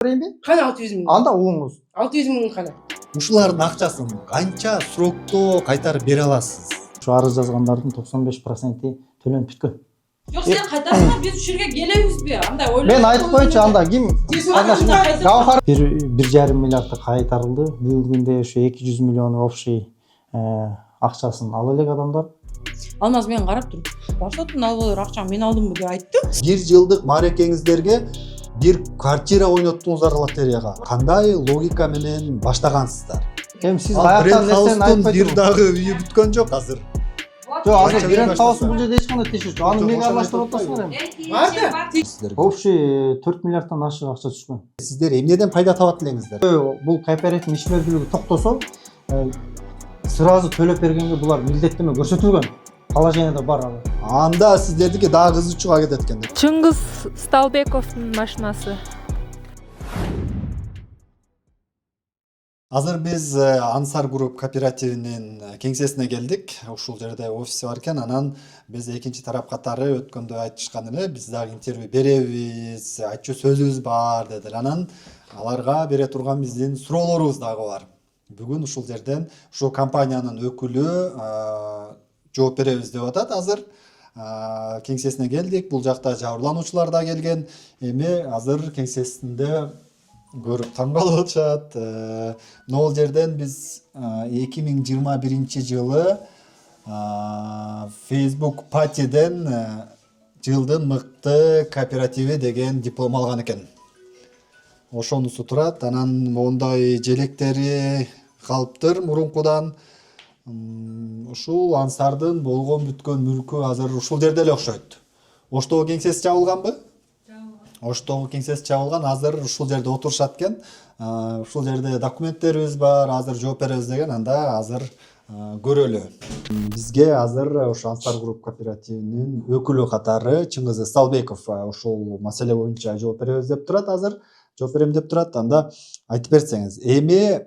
Кана 600 миң? Анда уңуз. 600 миң кана. Ушулардын акчасын канча срокто кайтарып бере аласыз? Ушу арыз жазгандардын 95% төлөнүп бүткөн. Жок, сен кайтарсаңар биз ушул жерге келебизби? Андай ойлоп. Мен айтып коечу, анда ким Гафар 1,5 миллиардты кайтарылды. Бүгүнкү күндө ушу 200 миллион общий акчасын ала элек адамдар. Алмаз мен карап туруп, башоттун албалар акчаны мен алдымбы деп айттым. 1 жылдык маарекеңиздерге бир квартира ойноттуңуздар лотереяга. Кандай логика менен баштагансыздар? Эми сиз каяктан нерсени айтпай бир дагы үйү бүткөн жок азыр. Жок, азыр бренд хаус бул жерде эч кандай тиеш жок. Аны мега аралаштырып атасыңар эми. Общий 4 миллиарддан ашык акча түшкөн. Сиздер эмнеден пайда табат элеңиздер? Бул кооперативдин ишмердүүлүгү токтосо, сразу төлөп бергенге булар милдеттеме көрсөтүлгөн. Положениеде бар ал. Анда сиздердики дагы кызычууга кетет экен. Чыңгыз Сталбековдун машинасы. Азыр биз Ансар Group кооперативинин кеңсесине келдик. Ушул жерде офиси бар экен. Анан биз экинчи тарап катары өткөндө айтышкан эле, биз дагы интервью беребиз, айтчу сөзүбүз бар дедилер. Анан аларга бере турган биздин суроолорубуз дагы бар. Бүгүн ушул жерден ушул компаниянын өкүлү жооп беребиз деп атат. Азыр кеңсесине келдик. Бул жакта жабырлануучулар да келген. Эми азыр кеңсесинде көрүп таң калып атышат. Могул жерден биз 2021 жылы Facebook Party'den жылдын мыкты кооперативи деген диплом алган экен. Ошонусу турат. Анан мондай желектери калыптыр мурункудан. Ушул Ансардын болгон бүткөн мүлкү азыр ушул жерде эле окшойт. Оштогу кеңсеси жабылганбы? Оштогу кеңсеси жабылган, азыр ушул жерде отурушат экен. Ушул жерде документтерибиз бар, азыр жооп беребиз деген, анда азыр көрөлү. Бизге азыр ошо Ансар Group кооперативинин өкүлү катары Чыңгыз Сталбеков ушул маселе боюнча жооп беребиз деп турат, азыр жооп берем деп турат. Анда айтып берсеңиз, эми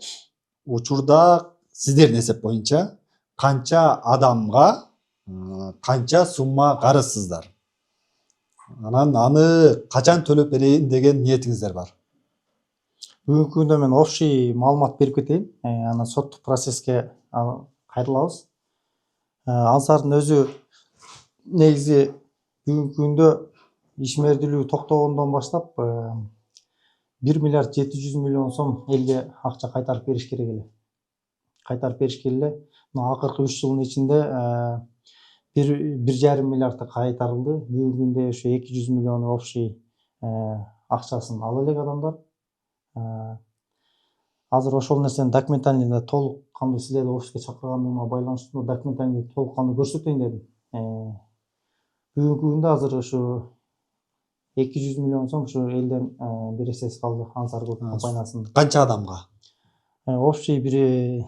учурда сиздердин эсеп боюнча канча адамга канча сумма карызсыздар? Анан аны качан төлөп берейин деген ниетиңиздер бар? Бүгүнкү күндө мен общий маалымат берип кетейин. Анан соттук процесске кайрылабыз. Ансардын өзү негизи бүгүнкү күндө ишмердүүлүгү токтогондон баштап 1 миллиард 700 миллион сом элге акча кайтарып бериш керек эле. Кайтарып беришкен эле. Акыркы 3 жылдын ичинде 1,5 миллиардты кайтарылды. Бүгүнкү күндө ошо 200 миллион общий акчасын ала элек адамдар. Азыр ошол нерсени документальныйда толук кандуу силерди офиске чакыргандыгыма байланыштуу документальный толук кандуу көрсөтөйүн дедим. Бүгүнкү күндө азыр ошо 200 миллион сом ошо элден бересиз калды Ансар Group компаниясынын. Канча адамга? Общий бир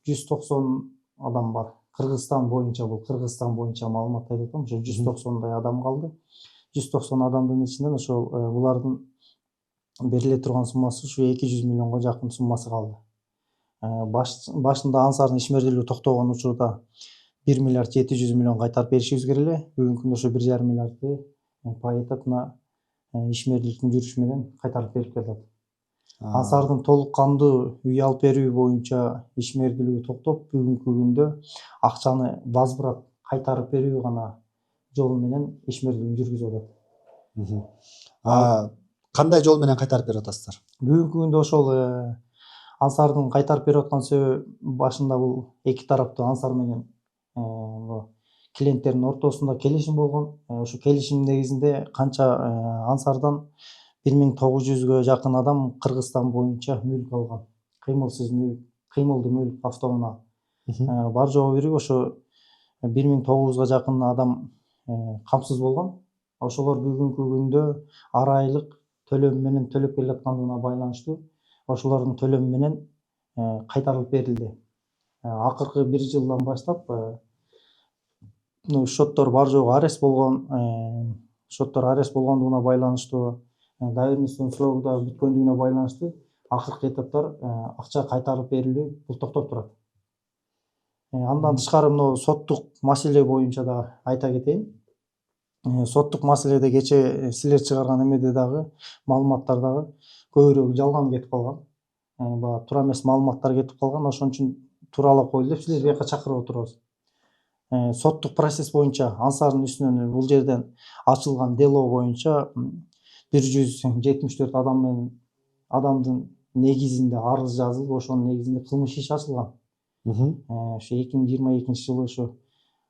190 адам бар. Кыргызстан боюнча маалымат айтып атам, ошо 190дай адам калды. 190 адамдын ичинен ошол булардын бериле турган суммасы ушу 200 миллионго жакын суммасы калды. Башында Ансардын ишмердүүлүгү токтогон учурда 1 миллиард 700 миллион кайтарып беришибиз керек эле. Бүгүнкү күндө ошо 1,5 миллиардты пай этип мына ишмердүүлүктүн жүрүшү менен кайтарып берип келет. Ансардын толук кандуу үй алып берүү боюнча ишмердүүлүгү токтоп, бүгүнкү күндө акчаны возврат кайтарып берүү гана жол менен ишмердүүлүгүн жүргүзүп атат. Кандай жол менен кайтарып берип атасыздар? Бүгүнкү күндө ошол Ансардын кайтарып берип аткан себеби башында бул эки тараптуу Ансар менен клиенттердин ортосунда келишим болгон. Ошо келишим негизинде канча Ансардан 1900гө жакын адам Кыргызстан боюнча мүлк алган. Кыймылсыз мүлк, кыймылдуу мүлк автоунаа. Бар жогу бири ошо 1900га жакын адам камсыз болгон. Ошолор бүгүнкү күндө ар айлык төлөм менен төлөп келе аткандыгына байланыштуу ошолордун төлөмү менен кайтарылып берилди. Акыркы 1 жылдан баштап шоттор бар жогу арест болгон. Шоттор арест болгондугуна байланыштуу доверенностьтун срогу да бүткөндүгүнө байланыштуу акыркы этаптар акча кайтарып берилүү бул токтоп турат. Андан тышкары мына соттук маселе боюнча да айта кетейин. Соттук маселеде кече силер чыгарган эмеде дагы маалыматтар дагы көбүрөөк жалган кетип калган. Баягы туура эмес маалыматтар кетип калган. Ошон үчүн тууралап коелу деп силерди бияка чакырып отурабыз. Соттук процесс боюнча Ансардын үстүнөн бул жерден ачылган дело боюнча 174 адам менен адамдын негизинде арыз жазылып, ошонун негизинде кылмыш иши ачылган. Ошо 2022 жылы ошо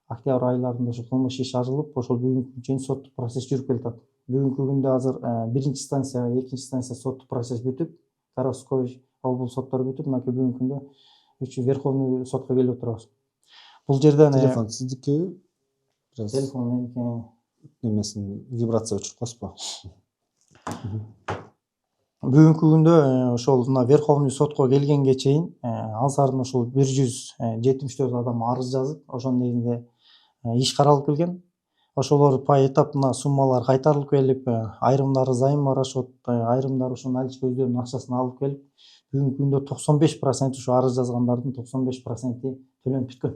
октябрь айларында ошо кылмыш иши ачылып, ошол бүгүнкү чейин соттук процесс жүрүп келатат. Бүгүнкү күндө азыр биринчи станция, экинчи станция соттук процесс бүтүп, Городской облус соттор бүтүп, мынакей бүгүнкү күндө Верховный сотко келип отурабыз. Бул жерден Телефон сиздикиби? Бираз телефон меники немесин вибрация өчүрүп коесузбу? бүгүнкү күндө ошол мына Верховный сотко келгенге чейин Ансардын ошол 174 адам арыз жазып, ошонун негизинде иш каралып келген. Ошолор поэтапно суммалар кайтарылып келип, айрымдары займ барашат, айрымдары ошону алчы өздөрүнүн акчасын алып келип, бүгүнкү күндө 95% ошо арыз жазгандардын 95% төлөнүп бүткөн.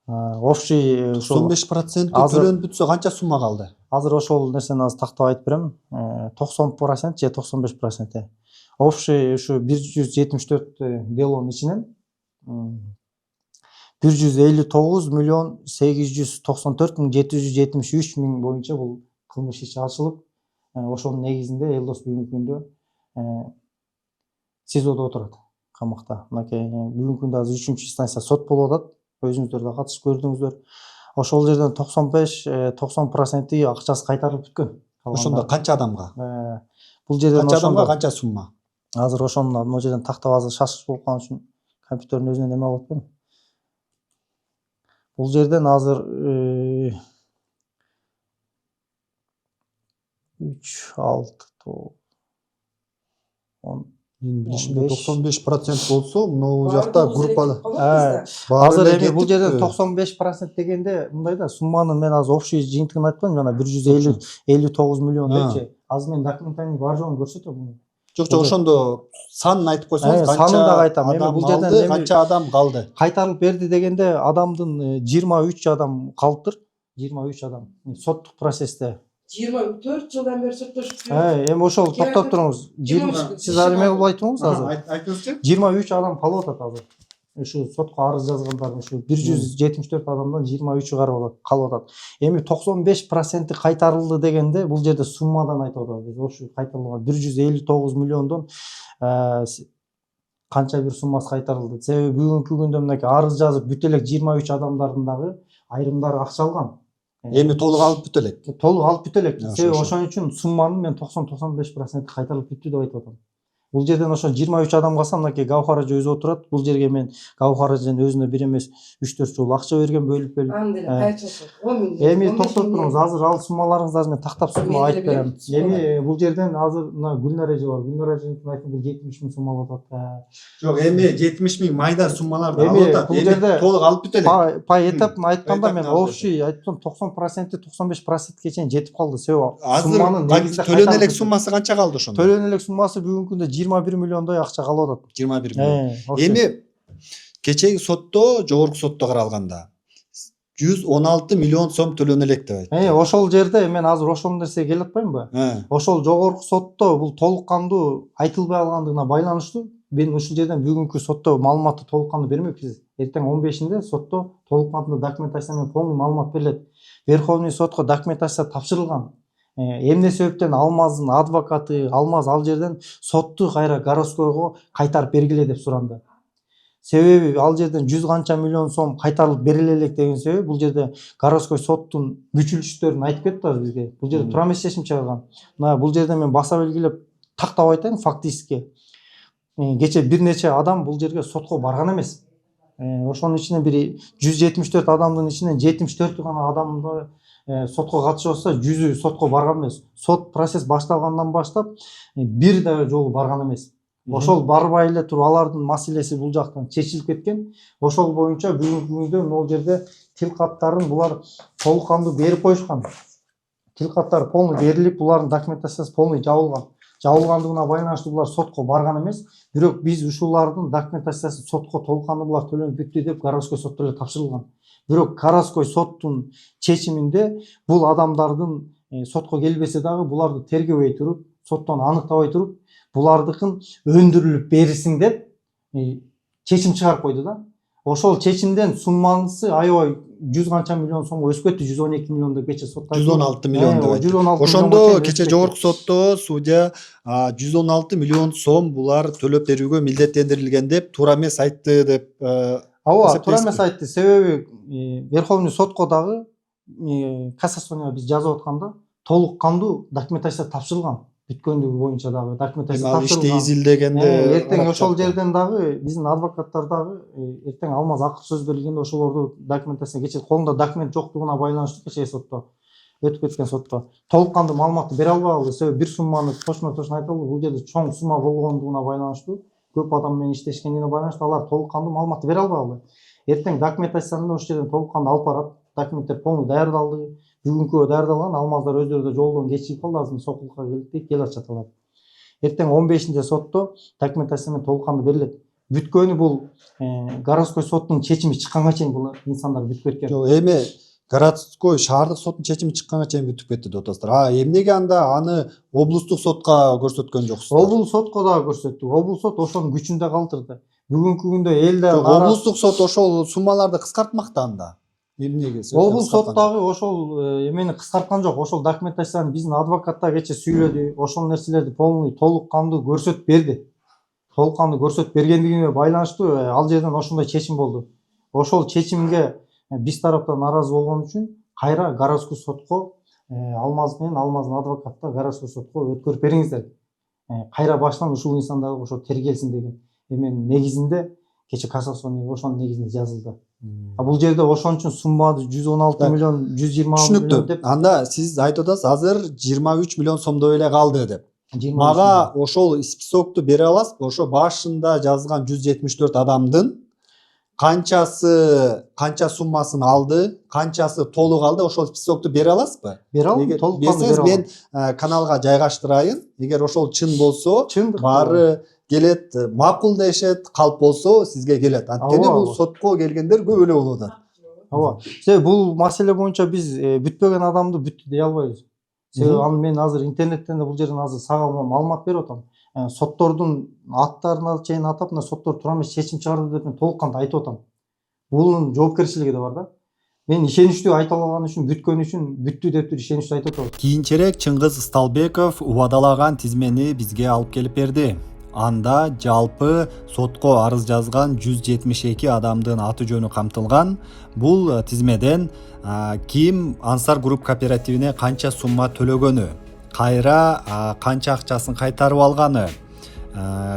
Общий ошол 95% азыр- төлөнүп бүтсө канча сумма калды? азыр ошол нерсени азыр тактап айтып берем. 90% же 95%. Общий ушу 174 делонун ичинен 159 миллион 894 мың 773 мың боюнча бул кылмыш иши ачылып, ошонун негизинде Элдос бүгүнкү күндө СИЗОдо отурат, камакта. Мынакей бүгүнкү күндө азыр 3-чү станция сот болуп атат. Өзүңүздөр да катышып көрдүңүздөр. Ошол жерден 95-90% акчасы кайтарылып бүткөн. Ошондо канча адамга? Бул жерден Канча адамга ошондо канча сумма? азыр ошону могу жерден тактап азыр шашыш болуп калган үчүн компьютердин өзүнөн эме алып атпайм. Бул жерден азыр 3, 6, 10. Менин билишимде 15. 95% болсо, могу жакта группада Азыр эми бул жерден 95% дегенде мындай да, сумманы мен азыр общий жыйынтыгын айтпайм, жана 159 миллион депчи. Азыр мен документальный бар жогун көрсөтөм. Жок, ошондо санын айтып койсоңуз, санын дагы канча айтам. Эми адам бул жерден калды, канча адам калды? Кайтарылып берди дегенде адамдын 23 адам калыптыр. 23 адам соттук процессте. 24 жылдан бери соттошуп Эми ошол токтоп туруңуз. Сиз эме кылып айттыңыз азыр. Айтыңызчы. 23 адам калып атат азыр. Ушу сотко арыз жазгандар ушу 174 адамдан 23 калып атат. Эми 95% кайтарылды дегенде бул жерде суммадан айтып атабыз. Биз ошо кайтарылган 159 миллиондон канча бир суммасы кайтарылды. Себеби бүгүнкү күндө мынакей арыз жазып бүт элек 23 адамдардын дагы айрымдары акча алган. Эми толук алып бүт элек. Толук алып бүт элек. Ошо, Себеби ошо. ошон үчүн сумманын мен 90-95% кайтарылып бүттү деп айтып атам. Бул жерден ошо 23 адам калса, мынакей Гаухар эже өзү отурат. Бул жерге мен Гаухар эженин өзүнө бир эмес 3-4 жолу акча берген, бөлүп. Эми токтоп туруңуз, азыр ал суммаларыңыздарды мен тактап сумма айтып берем. Эми бул жерден азыр мына Гүлнар эже бар. Гүлнар эженин айтып бул 70 миң сумма алып атат. Жок, эми 70 миң майда суммаларды Эми алып атат. бул Эми жерде толук алып бүт элек. По этапно айтканда мен Поэтапно алып общий айттым 90%-95%ке чейин жетип калды. Себеби Азыр сумманын негизинде төлөнө элек суммасы канча калды ошондо? Төлөнө элек суммасы бүгүнкү күндө 21 миллиондой акча калып атат. 21 миллион. Эми кечеги сотто, жогорку сотто каралганда 116 миллион сом төлөнө элек деп айтты. Ошол жерде мен азыр ошол нерсеге келип атпаймынбы? Ошол жогорку сотто бул толук кандуу айтылбай алгандыгына байланыштуу. Мен ушул жерден бүгүнкү сотто маалыматты толук кандуу бермекпиз. Эртең 15-inde сотто толук кандуу документация менен полный маалымат берилет. Верховный сотко документация тапшырылган. Эмне себептен Алмаздын адвокаты Алмаз ал жерден сотту кайра Городскойго кайтарып бергиле деп суранды. Себеби ал жерден 100 канча миллион сом кайтарылып бериле элек деген себеби бул жерде Городской соттун күчүлүштөрүн айтып кетти азыр бизге. Бул жерде тура эмес чечим чыгарган. Мына бул жерде мен баса белгилеп тактап айтайын фактически. Кече бир нече адам бул жерге сотко барган эмес. Ошонун ичинен бир 174 адамдын ичинен 74 гана адамды сотко катышып атса, 100-ü сотко барган эмес. Сот процесс башталгандан баштап бир да жолу барган эмес. Ошол барбай эле туруп алардын маселеси бул жактан чечилип кеткен. Ошол боюнча бүгүнкү күндө могу жерде тил каттарын булар толук кандуу берип коюшкан. Тил каттары полный берилип, булардын документациясы полный жабылган. Жабылгандыгына байланыштуу булар сотко барган эмес. Бирок биз ушулардын документациясы сотко толук кандуу булар төлөнүп бүттү деп Городской сотто эле тапшырылган. Бирок Городской соттун чечиминде бул адамдардын сотко келбесе дагы буларды тергебей туруп, соттон аныктабай туруп, булардыкын өндүрүлүп берилсин деп чечим чыгарып койду да. Ошол чечимден суммасы аябай 100 канча миллион сомго өсүп кетти, 112 миллион деп кече сотто 116 миллион деп айтты. 116 Ошондо кече жогорку сотто судья 116 миллион сом булар төлөп берүүгө милдеттендирилген деп туура эмес айтты деп. Ооба, туура эмес айтты. Себеби Верховный сотко дагы кассационга биз жазып атканда толук кандуу документация тапшырылган. Бүткөндүгү боюнча дагы документация иште тапшырылган. изилдегенде Эртең ошол жерден дагы биздин адвокаттар дагы эртең алмаз акыл сөз берилгенде ошолорду документация кече колунда документ жоктугуна байланыштуу кече сотто өтүп кеткен сотто толук кандуу маалыматты бере албай себеби бир сумманы тошмо айтып алды. Бул жерде чоң сумма болгондугуна байланыштуу, көп адам менен иштешкенине байланыштуу алар толук кандуу маалыматты бере албай. Эртең документацияны ошол жерден толук кандуу алып барат. Документтер полный даярдалды. Бүгүнкү даярдалган, алмаздар өздөрү да жолдон кечигип калды, азыр сокулукка келип кел атышат алар. Эртең 15-нче сотто документация менен толук кандуу берилет. Бүткөнү бул городской соттун чечими чыкканга чейин бул инсандар бүтүп кеткен. Жок, эми городской шаардык соттун чечими чыкканга чейин бүтүп кетти деп атасыздар. Эмнеге анда аны облустук сотко көрсөткөн жоксуздар? Облус сотко дагы көрсөттүк. Облус сот ошонун күчүндө калтырды. Бүгүнкү күндө элде облустук сот ошол суммаларды кыскартмакта анда. Эмнеге? Облус сот дагы ошол эмени кыскарткан жок. Ошол документацияны биздин адвокаттар кече сүйлөдү. Ошол нерселерди полный толук кандуу көрсөтүп берди. Толук кандуу көрсөтүп бергендигине байланыштуу ал жерден ошондой чечим болду. Ошол чечимге биз тараптан нааразы болгон үчүн кайра городской сотко Алмаз менен Алмаздын адвокаты городской сотко өткөрүп бериңиздер. Кайра баштан ушул инсандарды ошо тергелсин деген эменин негизинде кече кассационный ошонун негизинде жазылды. Бул жерде ошон үчүн сумманы 116 миллион 120 миллион деп. Анда сиз айтып атасыз, азыр 23 миллион сомдой эле калды деп. Мага ошол списокту бере аласызбы? Ошо башында жазылган 174 адамдын канча суммасын алды, канчасы толук алды, ошол списокту бере аласызбы? Бере алам, толук берсеңиз мен каналга жайгаштырайын. Эгер ошол чын болсо, баары келет, макул дешет, калп болсо сизге келет. Анткени бул сотко келгендер көп эле болуп атат. Ооба. Себеби бул маселе боюнча биз бүтпөгөн адамды бүттү дей албайбыз. Себеби аны мен азыр интернеттен да бул жерден азыр сага маалымат берип атам. Соттордун аттарына чейин атап, мына соттор туура эмес чечим чыгарды деп мен толук кандуу айтып атам. Бунун жоопкерчилиги да бар да. Мен ишеничтүү айта алган үчүн, бүткөн үчүн бүттү деп ишеничтүү айтып атам. Кийинчерээк Чыңгыз Сталбеков убадалаган тизмени бизге алып келип берди. Анда жалпы сотко арыз жазган 172 адамдын аты жөнү камтылган. Бул тизмеден ким Ансар Групп кооперативине канча сумма төлөгөнү, кайра канча акчасын кайтарып алганы,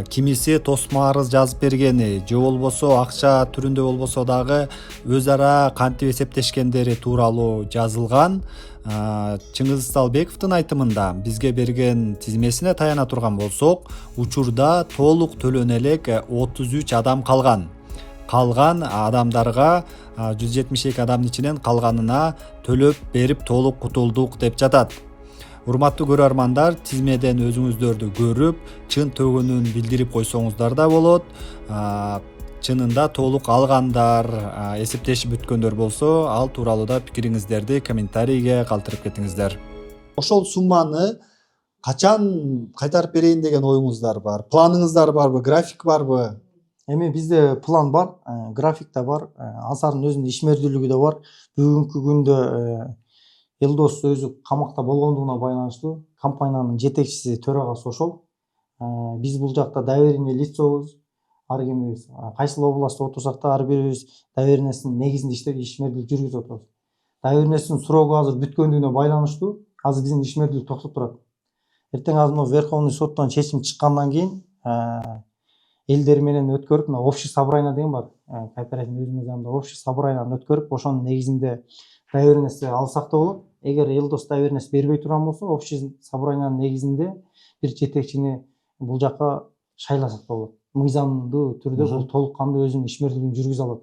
кимиси тосмо арыз жазып бергени, же болбосо акча түрүндө болбосо дагы өз ара кантип эсептешкендери тууралуу жазылган. Чыңгыз Сталбековдун айтымында бизге берген тизмесине таяна турган болсок, учурда толук төлөнө элек 33 адам калган. Калган адамдарга 172 адамдын ичинен калганына төлөп берип толук кутулдук деп жатат. Урматтуу көрөрмандар, тизмеден өзүңүздөрдү көрүп, чын төгүнүн билдирип койсоңуздар да болот. Чынында толук алгандар, эсептешип бүткөндөр болсо, ал тууралуу да пикириңиздерди комментарийге калтырып кетиңиздер. Ошол сумманы качан кайтарып берейин деген оюңуздар бар? Планыңыздар барбы? График барбы? Эми бизде план бар, график да бар, Ансардын өзүнүн ишмердүүлүгү да бар. Бүгүнкү күндө Элдос өзү камакта болгондугуна байланыштуу компаниянын жетекчиси, төрагасы ошол. Биз бул жакта доверенный лицобуз. Ар кимибиз кайсыл областта отурсак да ар бирибиз доверенностун негизинде ишмердүүлүк жүргүзүп атабыз. Доверенностун срогу азыр бүткөндүгүнө байланыштуу азыр биздин ишмердүүлүк токтоп турат. Эртең азыр Верховный соттон чечим чыккандан кийин элдер менен өткөрүп, мына общий собрание деген бар. Кооперативдин өзүнүн жанында общий собранияны өткөрүп, ошонун негизинде доверенность алсак да болот. Эгер Элдос доверенность бербей турган болсо, общий собраниянын негизинде бир жетекчини бул жакка шайласак да болот. Мыйзамдуу түрдө бул толук кандуу өзүнүн ишмердүүлүгүн жүргүзө алат.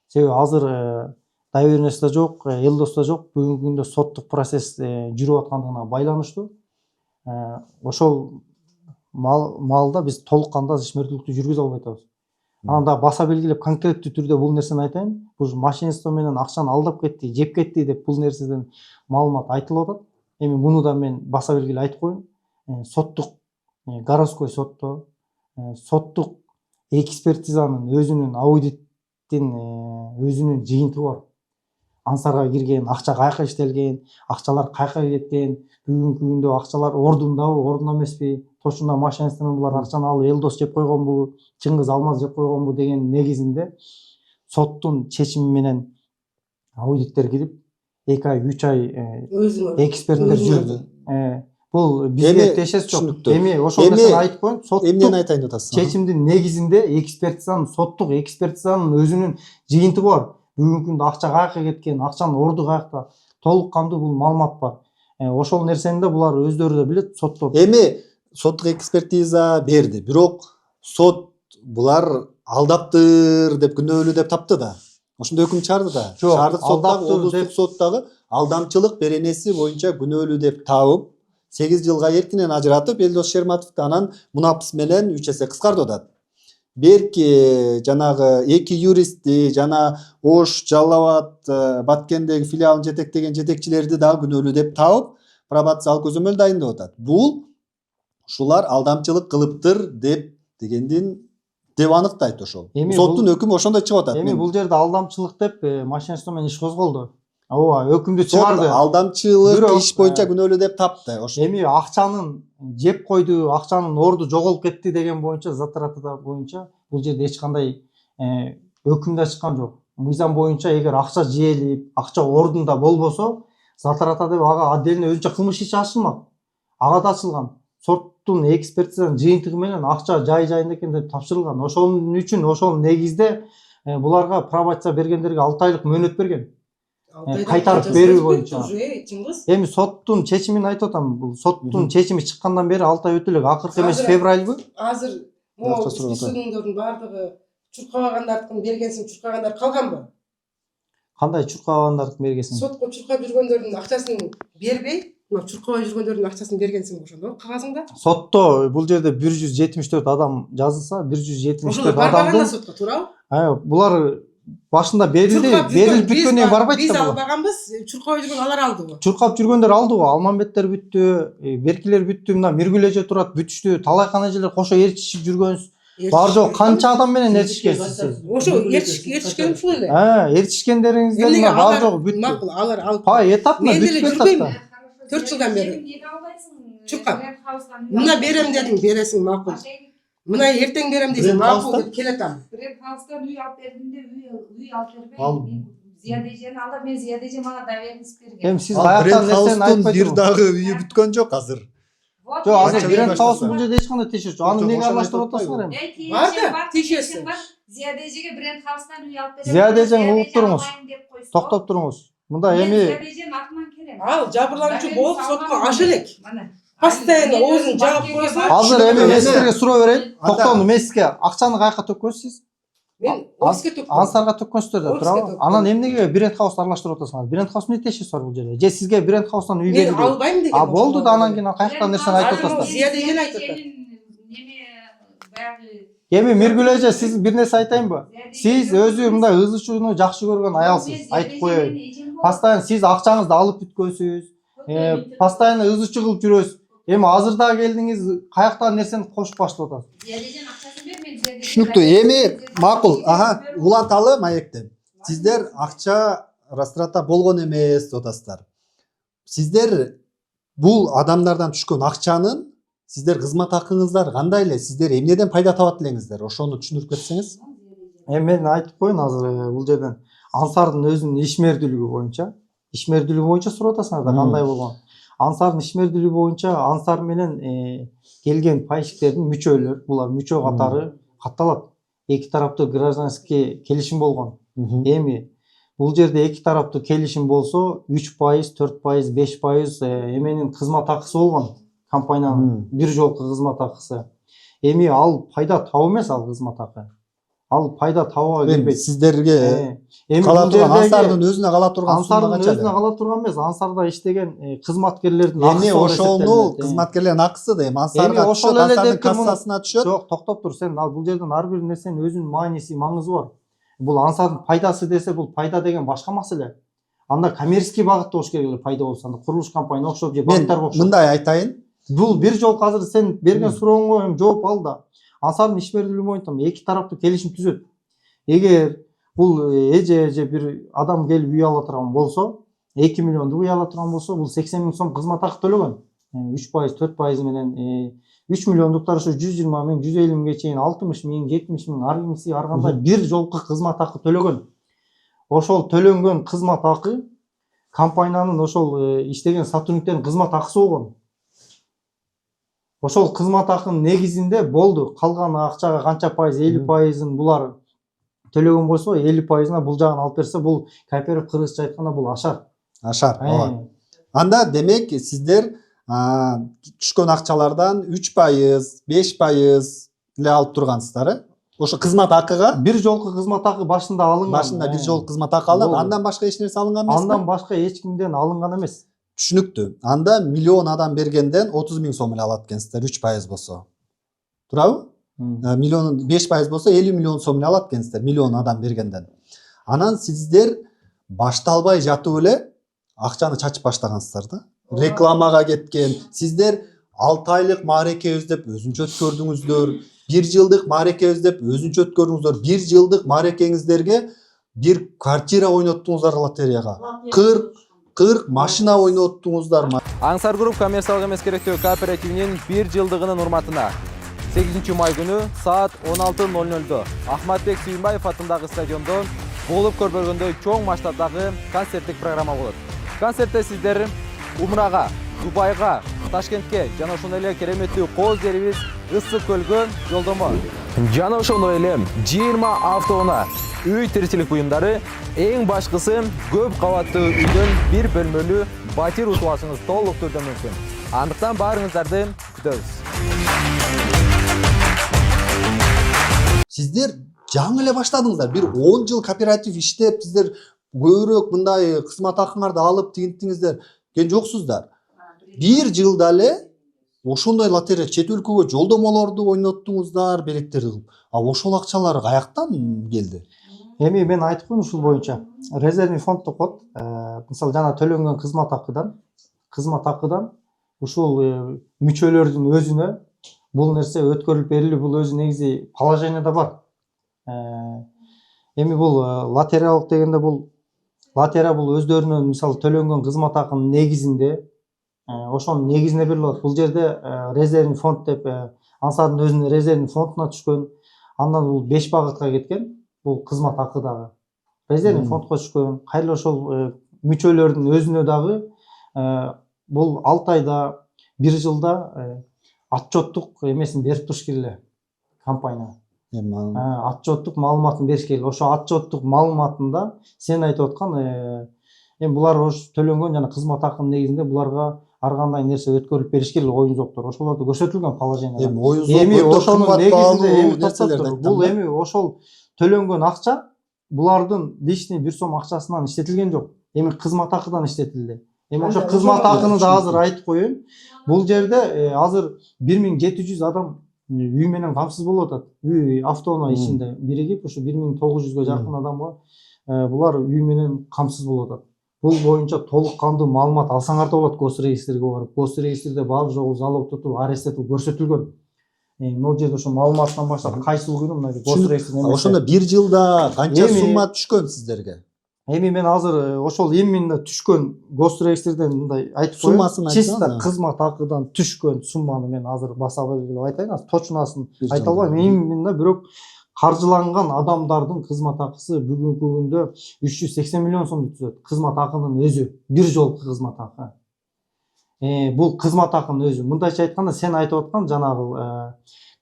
Себеби азыр доверенность да жок, Элдос да жок. Бүгүнкү күндө соттук процесс жүрүп аткандыгына байланыштуу. Ошол маалда биз толук кандуу ишмердүүлүктү жүргүзө албай атабыз. Анда баса белгилеп конкреттүү түрдө бул нерсени айтайын. Бул мошенничество менен акчаны алдап кетти, жеп кетти деп бул нерседен маалымат айтылып атат. Эми муну да мен баса белгилеп айтып коеюн. Соттук городской сотто соттук экспертизанын өзүнүн аудиттин өзүнүн жыйынтыгы бар. Ансарга кирген, акча каяка иштелген, акчалар каяка кеткен, бүгүнкү күндө акчалар ордундабы, ордунда эмеспи, точно машинасы менен булар акчаны алып Элдос жеп койгонбу, Чыңгыз Алмаз жеп койгонбу деген негизинде соттун чечими менен аудиттер кирип 2 ай 3 ай эксперттер жүрдү. Бул бизге тиешеси жок. Эми ошол нерсени айтып коеюн. Эмнени айтайын деп атасыз? Чечимдин негизинде экспертизанын, соттук экспертизанын өзүнүн жыйынтыгы бар. Бүгүнкү күндө акча каяка кеткен, акчанын орду каякта, толук кандуу бул маалымат бар. Ошол нерсени да булар өздөрү да билет, сотто. Эми соттук экспертиза берди, бирок сот булар алдаптыр деп күнөөлүү деп тапты да. Ошондой өкүм чыгарды да. Шаардык соттагы, облустук соттагы алдамчылык беренеси боюнча күнөөлүү деп табып, 8 жылга эркинен ажыратып, Элдос Шерматовду анан мунапыс менен 3 эсе кыскартып атат. Берки жанагы 2 юристти жана Ош, Жалал Абад, Баткендеги филиалын жетектеген жетекчилерди дагы күнөөлүү деп табып, пробациялык көзөмөл дайындап атат. Бул ушулар алдамчылык кылыптыр деп аныктайт ошол. Соттун өкүмү ошондой чыгып атат. Эми бул жерде алдамчылык деп машинасы менен иш козголду. Ооба, өкүмдү чыгарды. Алдамчылык иш боюнча күнөөлүү деп тапты. Эми акчанын жеп койду, акчанын орду жоголуп кетти деген боюнча, затратада боюнча бул жерде эч кандай өкүм да чыккан жок. Мыйзам боюнча эгер акча жээлип, акча ордунда болбосо, затрата деп ага отдельно өзүнчө кылмыш иши ачылмак. Ага да ачылган. Соттун экспертизанын жыйынтыгы менен акча жайында экен деп тапшырылган. Ошол үчүн ошол негизде буларга пробация бергендерге 6 айлык мөөнөт берген. Кайтарып берүү боюнча. Эми соттун чечимин айтып атам. Бул соттун чечими чыккандан бери 6 ай өтө элек. Акыркы эмес февральбы? Азыр могу судуңдордун баардыгы чуркагандардыкын бергенсиң, чуркагандар калганбы? Кандай чуркагандардыкын бергенсиң? Сотко чуркап жүргөндөрдүн акчасын бербей, чуркабай жүргөндөрдүн акчасын бергенсиң ошондо кагазыңда? Сотто бул жерде 174 адам жазылса, 174 адамдын сотко туурабы? Булар башында берилди бүткөндөн барбайт да. Биз албаганбыз, чуркап жүргөн алар алдыбы? Чуркап жүргөндөр алды го. Алмамбеттер бүттү, Беркилер бүттү, мына Миргүл эже турат бүтүштү, талайкан эжелер кошо ээрчишип жүргөнсүз. Бар жок канча адам менен ээрчишкенсиз? Ошо ээрчишкен ушул эле. Ээрчишкендериңиздер мына бар жок бүттү. Макул, алар алып. Этапно бүткөн этапта. 4 жылдан бери. Чуркап. Мына берем дедиң, бересиң макул. Мына эртең берем дейсиң, макул деп келетам. Бред хаустан үй алып бердимде, үй алып бербей. Зияда эжени алып, мен Зияда эже мага доверенность берген. Эми сиз каяктан нерсени айтпайсыз. Бир дагы үйү бүткөн жок азыр. Жок, азыр бренд хаустун бул жерде эч кандай тиешеси жок. Аны эмнеге аралаштырып атасыңар эми? Бар да, тиешеси. Зияда эжеге бренд хаустан үй алып берем. Зияда эжең угуп туруңуз. Токтоп туруңуз. Мында эми Зияда эженин атынан келем. Ал жабырлануучу болуп сотко ашы элек. Постоянно оозун жаап койсо. азыр эми мен силерге суроо берейин. Токтону мен сизге акчаны каяка төккөнсүз? Мен офиске төктүм. Ансарга төккөнсүздөр да туурабы? Анан эмнеге бренд хаусту аралаштырып атасыңар? Бренд хаус эмне тиешеси бар бул жерде? Же сизге бренд хаустан үй берилди? Мен албайм деген. Болду да анан кийин каяктан нерсени айтып атасыңар? Зияда эжени айтып атат. Неме баягы Эми Миргүл эже, сиз бир нерсе айтайынбы? Сиз өзү мындай ыз ичүүнү жакшы көргөн аялсыз, айтып коеюн. Постоянно сиз акчаңызды алып бүткөнсүз. Постоянно ыз ичүү кылып жүрөсүз. Эми азыр дагы келдиңиз, каяктагы нерсени кошуп баштап атасыз. Зияда эженин акчасын бер, мен Зияда Түшүнүктүү. Эми макул, уланталы маектен. Сиздер акча растрата болгон эмес деп атасыздар. Сиздер бул адамдардан түшкөн акчанын сиздер кызмат акыңыздар кандай эле? Сиздер эмнеден пайда табат элеңиздер? Ошону түшүндүрүп кетсеңиз. Эми мен айтып коеюн азыр бул жерден Ансардын өзүнүн ишмердүүлүгү боюнча сурап атасыңар да кандай болгон. Ансардын ишмердүүлүгү боюнча Ансар менен келген пайщиктердин мүчөлөр, булар мүчө катары катталат. Эки тараптуу гражданский келишим болгон. Эми бул жерде эки тараптуу келишим болсо 3%, 4%, 5% эменин кызмат акысы болгон. Компаниянын бир жолку кызмат акысы. Эми ал пайда табуу эмес, ал кызмат акы. Ал пайда табууга кирбейт. Сиздерге кала турган Ансардын өзүнө кала турган Ансардын өзүнө кала турган эмес, Ансарда иштеген кызматкерлердин акысы. Эми ошону кызматкерлердин акысы да эми Ансарга түшөт, Ансардын кассасына түшөт. Жок, токтоп тур, сен ал бул жерден ар бир нерсенин өзүнүн мааниси, маңызы бар. Бул Ансардын пайдасы десе, бул пайда деген башка маселе. Анда коммерческий багытта болуш керек эле пайда болсо, анда курулуш компания окшоп же банктарга окшоп. Мындай айтайын. бул бир жол азыр сен берген сурооңо эми жооп ал да. Ансардын ишмердүүлүгү боюнча эки тараптуу келишим түзөт. Эгер бул эже бир адам келип үй ала турган болсо, 2 миллионду үй ала турган болсо, бул 80 миң сом кызмат акы төлөгөн. 3%, 4% менен 3 миллиондуктар ошо 120 миң, 150 миңге чейин 60 миң, 70 миң ар кимиси ар кандай бир жолку кызмат акы төлөгөн. Ошол төлөнгөн кызмат акы компаниянын ошол иштеген сотрудниктердин кызмат акысы болгон. Ошол кызмат акынын негизинде болду. Калган акчага канча пайыз, 50%ын булар төлөгөн болсо, 50%-ына бул жагын алып берсе, бул кооператив кыргызча айтканда бул ашар. Ашар. Анда демек сиздер түшкөн акчалардан 3%, 5% эле алып тургансыздар, э? Ошо кызмат акыга Бир жолку кызмат акы башында алынган. башында бир жол кызмат акы алынат, андан башка эч нерсе алынган эмес. Андан башка эч кимден алынган эмес. Түшүнүктүү. Анда миллион адам бергенден 30 миң сом эле алат экенсиздер, 3% болсо. Туурабы? Миллион 5% болсо 50 миллион сом эле алат экенсиздер, миллион адам бергенден. Анан сиздер башталбай жатып эле акчаны чачып баштагансыздар да. Рекламага кеткен. Сиздер 6 айлык мааrekебиз деп өзүнчө өткөрдүңүздөр. 1 жылдык мааrekебиз деп өзүнчө өткөрдүңүздөр. 1 жылдык маарекеңиздерге бир квартира ойноттуңуздар лотереяга. 40 машина ойноттуңуздар. Аңсар Груп коммерциялык эмес керектөө кооперативинин 1 жылдыгынын урматына 8 май күнү саат 16:00 Ахматбек Сүйүнбаев атындагы стадиондо болуп көрбөгөндөй чоң масштабдагы концерттик программа болот. Концертте сиздер Умрага, Дубайга, Ташкентке жана ошондой эле кереметтүү Кооз жерибиз Ысык көлгө жолдомо. Жана ошондой эле 20 автоунаа үй тиричилик буюмдары, эң башкысы көп кабаттуу үйдөн бир бөлмөлүү батир утуп алышыңыз толук түрдө мүмкүн. Андыктан баарыңыздарды күтөбүз. Сиздер жаңы эле баштадыңыздар. Бир 10 жыл кооператив иштеп, сиздер көбүрөөк мындай кызмат акыңарды алып тигиндиңиздер кен жоксуздар. Бир жылда эле ошондой лотерея чет өлкөгө жолдомолорду ойноттуңуздар, белектерди кылып. Ошол акчалар каяктан келди? Эми мен айтып коеюн ушул боюнча. Резервный фонд деп коет. Мисалы жана төлөнгөн кызмат акыдан ушул мүчөлөрдүн өзүнө бул нерсе өткөрүлүп берилүү, бул өзү негизи положениеда бар. Эми бул лотереялык дегенде лотерея бул өздөрүнүн мисалы төлөнгөн кызмат акынын негизинде ошонун негизине берилет. Бул жерде резервный фонд деп Ансардын өзүнүн резервный фондуна түшкөн. Андан бул 5 багытка кеткен. Бул кызмат акы дагы резервный фондко түшкөн. Кайра ошол мүчөлөрдүн өзүнө дагы бул 6 айда 1 жылда отчеттук эмесин берип туруш керек эле компания. Отчеттук маалыматын бериш керек. Ошо отчеттук маалыматында сен айтып аткан эми булар төлөнгөн жана кызмат акынын негизинде буларга ар кандай нерсе өткөрүлүп бериш керек, оюн зоктор. Ошолорду көрсөтүлгөн положение. Эми ошонун негизинде бул эми ошол төлөнгөн акча булардын личный бир сом акчасынан иштетилген жок. Эми кызмат акыдан иштетилди. Эми ошо кызмат акыны да азыр айтып коеюн. Бул жерде азыр 1700 адам үй менен камсыз болуп атат. Үй автоунаа ичинде биригип ушу 1900га жакын адамга булар үй менен камсыз болуп атат. Бул боюнча толук кандуу маалымат алсаңар да болот госрегистрге барып. Госрегистрде бар жогу залог тутуп, арест етип көрсөтүлгөн. Могу жерде ошо маалыматтан баштап кайсыл күнү мына госрегистрде ошондо 1 жылда канча сумма түшкөн сиздерге? Эми мен азыр ошол именно түшкөн госрегистрден мындай айтып коеюн. Суммасын чисто кызмат акыдан түшкөн сумманы мен азыр баса белгилеп айтайын. Точносын айта албайм. Именно бирок каржыланган адамдардын кызмат акысы бүгүнкү күндө 380 миллион сомду түзөт. Кызмат акынын өзү, бир жолку кызмат акы. Бул кызмат акынын өзү. Мындайча айтканда сен айтып аткан жанагы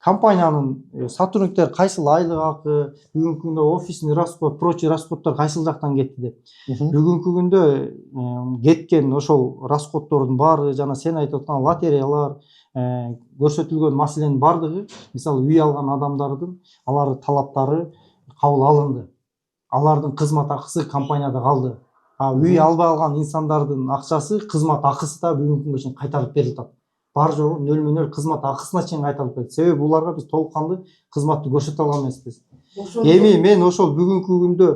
компаниянын сотрудниктер кайсыл айлык акы, бүгүнкү күндө офисный расход, прочий расходдор кайсыл жактан кетти деп. Бүгүнкү күндө кеткен ошол расходдордун баары жана сен айтып аткан лотереялар, көрсөтүлгөн маселенин бардыгы, мисалы үй алган адамдардын алардын талаптары кабыл алынды. Алардын кызмат акысы компанияда калды. Үй албай алган инсандардын акчасы, кызмат акысы да бүгүнкү күнгө чейин кайтарылып берилип атат. Бар жогу нөлмө-нөл кызмат акысына чейин кайтарылып берди. Себеби буларга биз толук кандуу кызматты көрсөтө алган эмеспиз. Эми мен ошол бүгүнкү күндө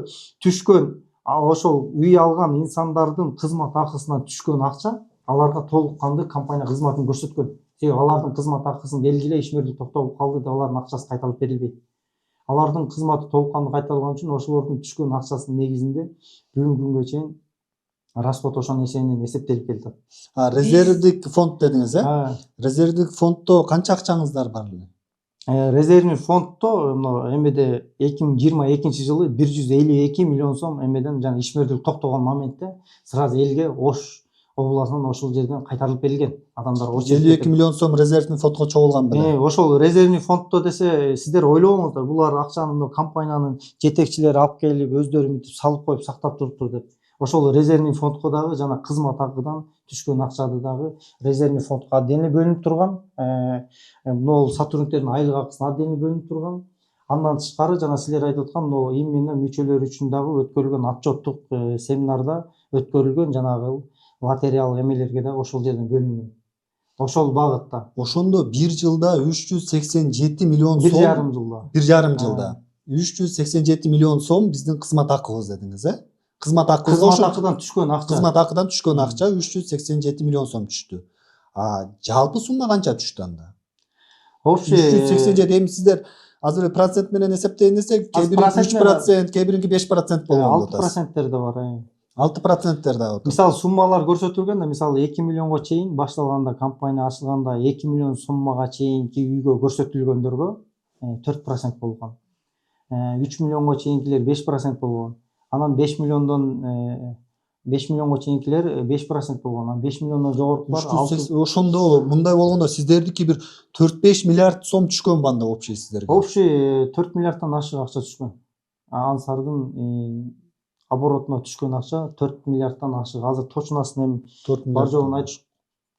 түшкөн ошол үй алган инсандардын кызмат акысынан түшкөн акча аларга толук кандуу компания кызматын көрсөткөн. Себеби алардын кызмат акысын белгилей ишмердик токтолуп калды да алардын акчасы кайтарылып берилбейт. Алардын кызматы толук кандуу кайтарылган үчүн ошолордун түшкөн акчасынын негизинде бүгүнкү күнгө чейин расход ошонун эсебинен эсептелип келатат. Резервдик фонд дедиңиз, Резервдик фонддо канча акчаңыздар бар эле? Резервный фонддо эмеде 2022 жылы 152 миллион сом эмеден жана ишмердик токтогон моментте сразу элге Ош областынан ошол жерден кайтарылып берилген. Адамдар 52 миллион сом резервный фондго чогулган беле. Ошол резервный фонддо десе сиздер ойлобоңуздар, булар акчаны компаниянын жетекчилери алып келип өздөрү мынтип салып коюп сактап туруптур деп. Ошол резервный фондко дагы жана кызмат акыдан түшкөн акчаны дагы резервный фондко отдельно бөлүнүп турган. Могул сотрудниктердин айлык акысына отдельно бөлүнүп турган. Андан тышкары жана силер айтып аткан именно мүчөлөр үчүн дагы өткөрүлгөн отчеттук семинарда өткөрүлгөн жанагы материал эмелерге да ошол жерден бөлүнгөн. Ошол багытта. Ошондо бир жылда 387 миллион сом. 1,5 жылда. 1,5 жылда. 387 миллион сом биздин кызмат акыбыз дедиңиз, Кызмат акыдан түшкөн акча. Кызмат акыдан түшкөн акча 387 миллион сом түштү. Жалпы сумма канча түштү анда? Общий 387 эми сиздер азыр процент менен эсептейин десек, кээ бири 3%, кээ биринки 5% болгон да. 6% да бар. 6% да бар. Мисалы суммалар көрсөтүлгөн да, мисалы 2 миллионго чейин башталганда, компания ачылганда 2 миллион суммага чейинки үйгө көрсөтүлгөндөргө 4% болгон. 3 миллионго чейинкилер 5% болгон. Анан 5 миллионго чейинкилер 5% болгон. Анан 5 миллиондон жогорукулар 6%. Ошондо мындай болгондо сиздердики бир 4-5 миллиард сом түшкөн банда общий сиздерге. Общий 4 миллиардтан ашык акча түшкөн. Ансардын оборотуна түшкөн акча 4 миллиардтан ашык. Азыр точносын эми бар жогун айтыш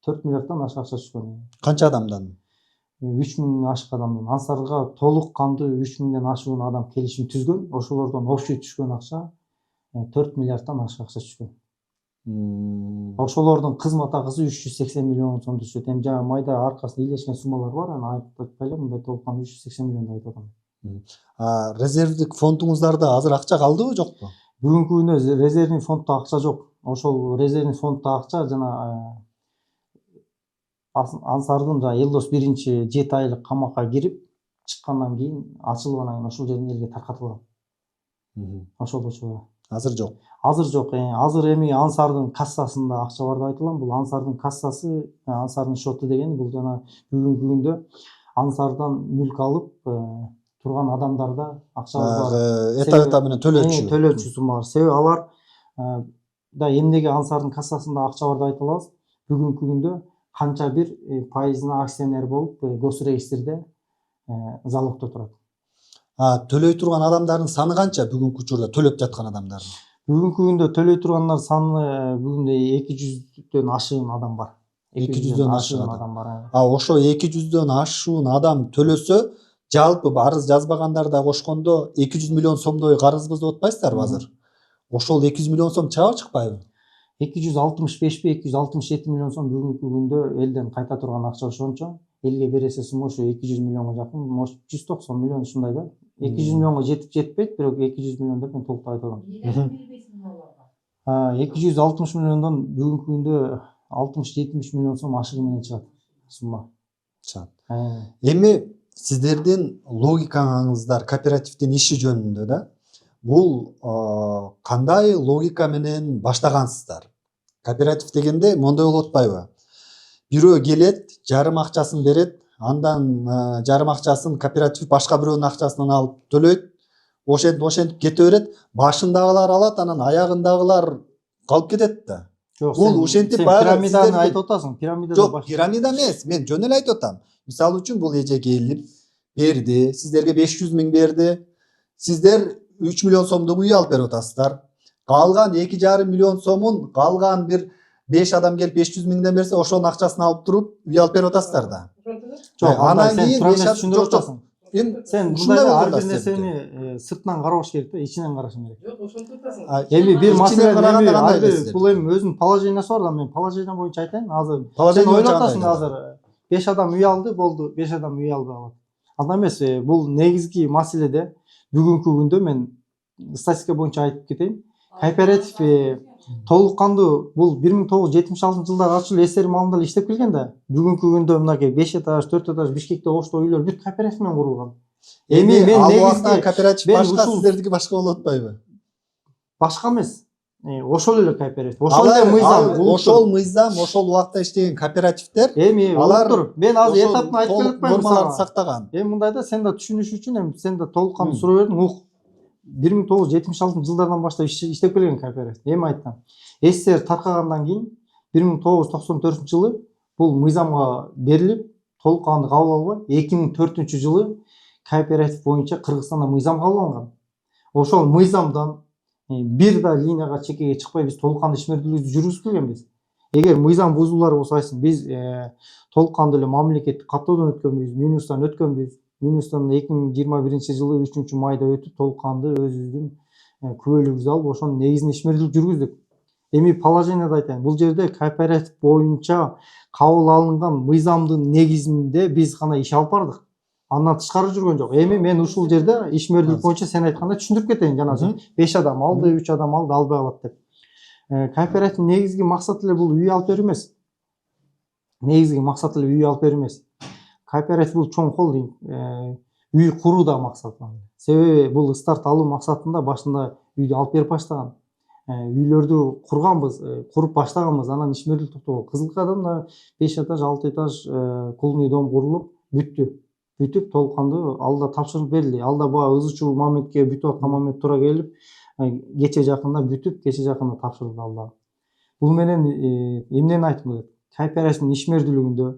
4 миллиардтан ашык акча түшкөн. Канча адамдан? 3000 ашык адамдан. Ансарга толук кандуу 3000ден ашуун адам келишим түзгөн. Ошолордон общий түшкөн акча 4 миллиардтан ашык акча түшкөн. Ошолордун кызмат акысы 380 миллион сом түшөт. Эми жана майда аркасында илешкен суммалар бар, аны айтпай эле, мындай толуккан 380 миллионду айтып атам. Резервдик фондуңуздарда азыр акча калдыбы, жокпу? Бүгүнкү күндө резервный фонддо акча жок. Ошол резервный фонддо акча жана Ансардын жана Элдос 1 7 айлык камакка кирип чыккандан кийин ачылып анан ошол жерден элге таркатылган. Ошол болчу. Азыр жок. Азыр жок. Азыр эми Ансардын кассасында акча бар деп айтылган. Бул Ансардын кассасы, Ансардын шоту деген бул жана бүгүнкү күндө Ансардан мүлк алып турган адамдарда акча бар. Этата менен төлөөчү суммалар. Себеби алар да эмнеге Ансардын кассасында акча бар деп айта алабыз? Бүгүнкү күндө канча бир пайызына акционер болуп госреестрде залогдо турат. Төлөй турган адамдардын саны канча бүгүнкү учурда төлөп жаткан адамдардын? Бүгүнкү күндө төлөй тургандар саны бүгүндө 200дөн ашыгын адам бар. 200дөн ашыгын адам бар. Ошо 200дөн ашуун адам төлөсө, жалпы арыз жазбагандарда кошкондо 200 миллион сомдой карызбыз деп атпайсыздарбы азыр? Ошол 200 миллион сом чыгабы, чыкпайбы? 265 267 миллион сом бүгүнкү күндө элден кайта турган акча ошончо. Элге бересе сумма ошо 200 миллионго жакын, может 190 миллион ушундай да. 200 миллионго жетип жетпейт, бирок 200 миллион деп мен толук айтып атам. 260 миллиондон бүгүнкү күндө 60-70 миллион сом ашыгы менен чыгат сумма. Чыгат. Эми сиздердин логикаңыздар кооперативдин иши жөнүндө да, бул кандай логика менен баштагансыздар? Кооператив дегенде мондой болуп атпайбы? Бирөө келет, жарым акчасын берет, андан жарым акчасын кооператив башка бирөөнүн акчасынан алып төлөйт, ошентип кете берет, башындагылар алат, анан аягындагылар калып кетет да. Бул ошентип пирамиданы айтып атасың, пирамида. Жок, пирамида эмес, мен жөн эле айтып атам. Мисалы үчүн бул эже келип берди, сиздерге 500 миң берди, сиздер 3 миллион сомдук үй алып берип атасыздар. Калган 2,5 миллион сомун калган бир 5 адам келип 500 миңден берсе, ошонун акчасын алып туруп үй алып берип атасыздар да. Жок, анан кийин 5 түшүндүрүп атасың. Сен мындай ар бир нерсени сыртынан карабаш керек да, ичинен карашың керек. Жок, ошентип атасың. Эми бир маселе бул эми өзүнүн положениясы бар да, мен положение боюнча айтайын. Азыр сен ойлоп атасың, азыр 5 адам үй алды, болду, 5 адам үй албай калат. Андай эмес, бул негизги маселеде бүгүнкү күндө мен статистика боюнча айтып кетейин. Кооператив толук кандуу бул 1976-жылдары ачылып СССР маалында эле иштеп келген да. Бүгүнкү күндө мынакей 5 этаж, 4 этаж Бишкекте, Ошто үйлөр бүт кооператив менен курулган. Эми мен ал негизги убакта кооператив мен башка, ушул- сиздердики башка болуп атпайбы? башка эмес. Ошол эле кооператив. Ошол эле мыйзам. Ошол мыйзам, ошол убакта иштеген кооперативдер Эми алар алар мен азыр ошол этаптын айтып толук келатпаймынбы нормаларды сага. сактаган. Эми мындайда сен да түшүнүш үчүн эми сен да толук кандуу суроо бердиң. 1976-жылдардан баштап иштеп келген кооператив. Эми айттым. СССР таркагандан кийин 1994-жылы бул мыйзамга берилип, толук кандуу кабыл алынбай, 2004-жылы кооператив боюнча Кыргызстанда мыйзам кабыл алынган. Ошол мыйзамдан бир да линияга чекеге чыкпай биз толук кандуу ишмердүүлүктү жүргүзүп келгенбиз. Эгер мыйзам бузуулар болсо айсын биз толук кандуу эле мамлекеттик каттоодон өткөнбүз, минустан өткөнбүз. Минустан 2021-жылы 3-майда өтүп толук кандуу өзүбүздүн күбөлүгүбүздү алып ошонун негизинде ишмердүүлүк жүргүздүк. Эми положениеде айтайын. Бул жерде кооператив боюнча кабыл алынган мыйзамдын негизинде биз гана иш алып бардык. Андан тышкары жүргөн жок. Эми мен ушул жерде ишмердүүлүк боюнча сен айткандай түшүндүрүп кетейин. Жанагы 5 адам алды, 3 адам алды, албай калат деп. Кооперативдин негизги максаты эле бул үй алып берүү эмес. Негизги максаты эле үй алып берүү эмес. Кооператив бул чоң холдинг, үй куруу да максаты. Себеби бул старт алуу максатында башында үйдү алып берип баштаган. Үйлөрдү курганбыз, куруп баштаганбыз. Анан ишмердүүлүк токтогон. Кызылкадамда 5 этаж, 6 этаж кулный дом курулуп бүттү. Бүтүп толук кандуу алда тапшырылып берилди. Алда баа ызы чуу моментке бүтүп аткан момент туура келип, кече жакында бүтүп, кече жакында тапшырылды алда. Бул менен эмнени айткым келет? Кооперативдин ишмердүүлүгүндө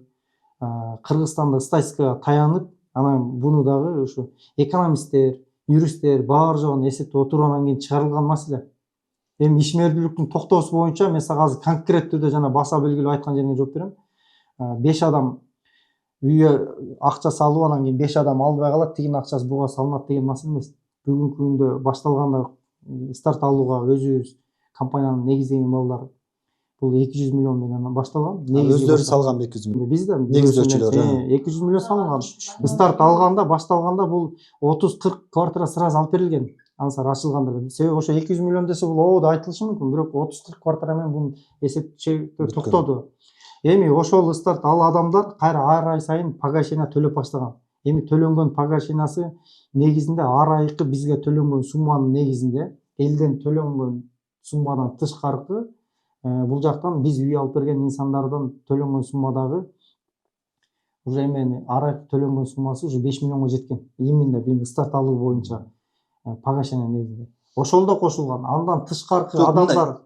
Кыргызстанда статистикага таянып, анан буну дагы ушу экономисттер, юристтер баары жогун эсептеп отургандан кийин чыгарылган маселе. Эми ишмердүүлүктүн токтоосу боюнча мен сага азыр конкрет түрдө жана баса белгилеп айткан жериңе жооп берем. 5 адам үйгө акча салып анан кийин 5 адам албай калат, тигин акчасы буга салынат деген маселе эмес. Бүгүнкү күндө башталганда старт алууга өзүбүз компаниянын негиздеген балдары бул 200 миллион менен башталган. Өздөрү салган 200 миллион. Биз да Негиздөөчүлөр 200 миллион салынган. Старт алганда, башталганда бул 30-40 квартира сразу алып берилген. Ансар ачылганда эле. Себеби ошо 200 миллион десе бул оо да айтылышы мүмкүн, бирок 30-40 квартира менен бунун эсептөө токтоду. Эми ошол старт ал адамдар кайра ар ай сайын погашение төлөп баштаган. Эми төлөнгөн погашениясы негизинде ар айкы бизге төлөнгөн сумманын негизинде, элден төлөнгөн суммадан тышкаркы бул жактан биз үй алып берген инсандардан төлөнгөн суммадагы уже эми ар ай төлөнгөн суммасы уже 5 миллионго жеткен. Именно бул старт алуу боюнча погашение негизинде. Ошол да кошулган. Андан тышкаркы адамдар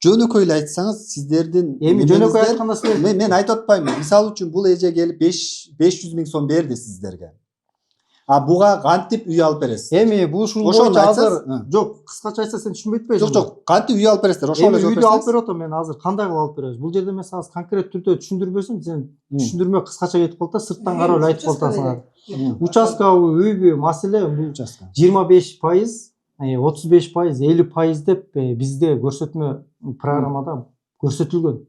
жөнөкөй эле айтсаңыз, сиздердин эми жөнөкөй айтканда мен айтып атпаймын. Мисалы үчүн бул эже келип 500 миң сом берди сиздерге. Буга кантип үй алып бересиз? Эми бул ушул боюнча азыр жок, кыскача айтса сен түшүнбөй атпайсың. Жок, кантип үй алып бересиздер? Ошол эле жооп үйдү алып берсеңиз. берип атам мен азыр кандай кылып алып беребиз? Бул жерде мен сага конкрет түрдө түшүндүрбөсөм, сен түшүндүрмө кыскача кетип калат да, сырттан карап эле айтып каласың. Участкабы үйбү маселе бул 25%, 35%, 50% деп бизде көрсөтмө программада көрсөтүлгөн.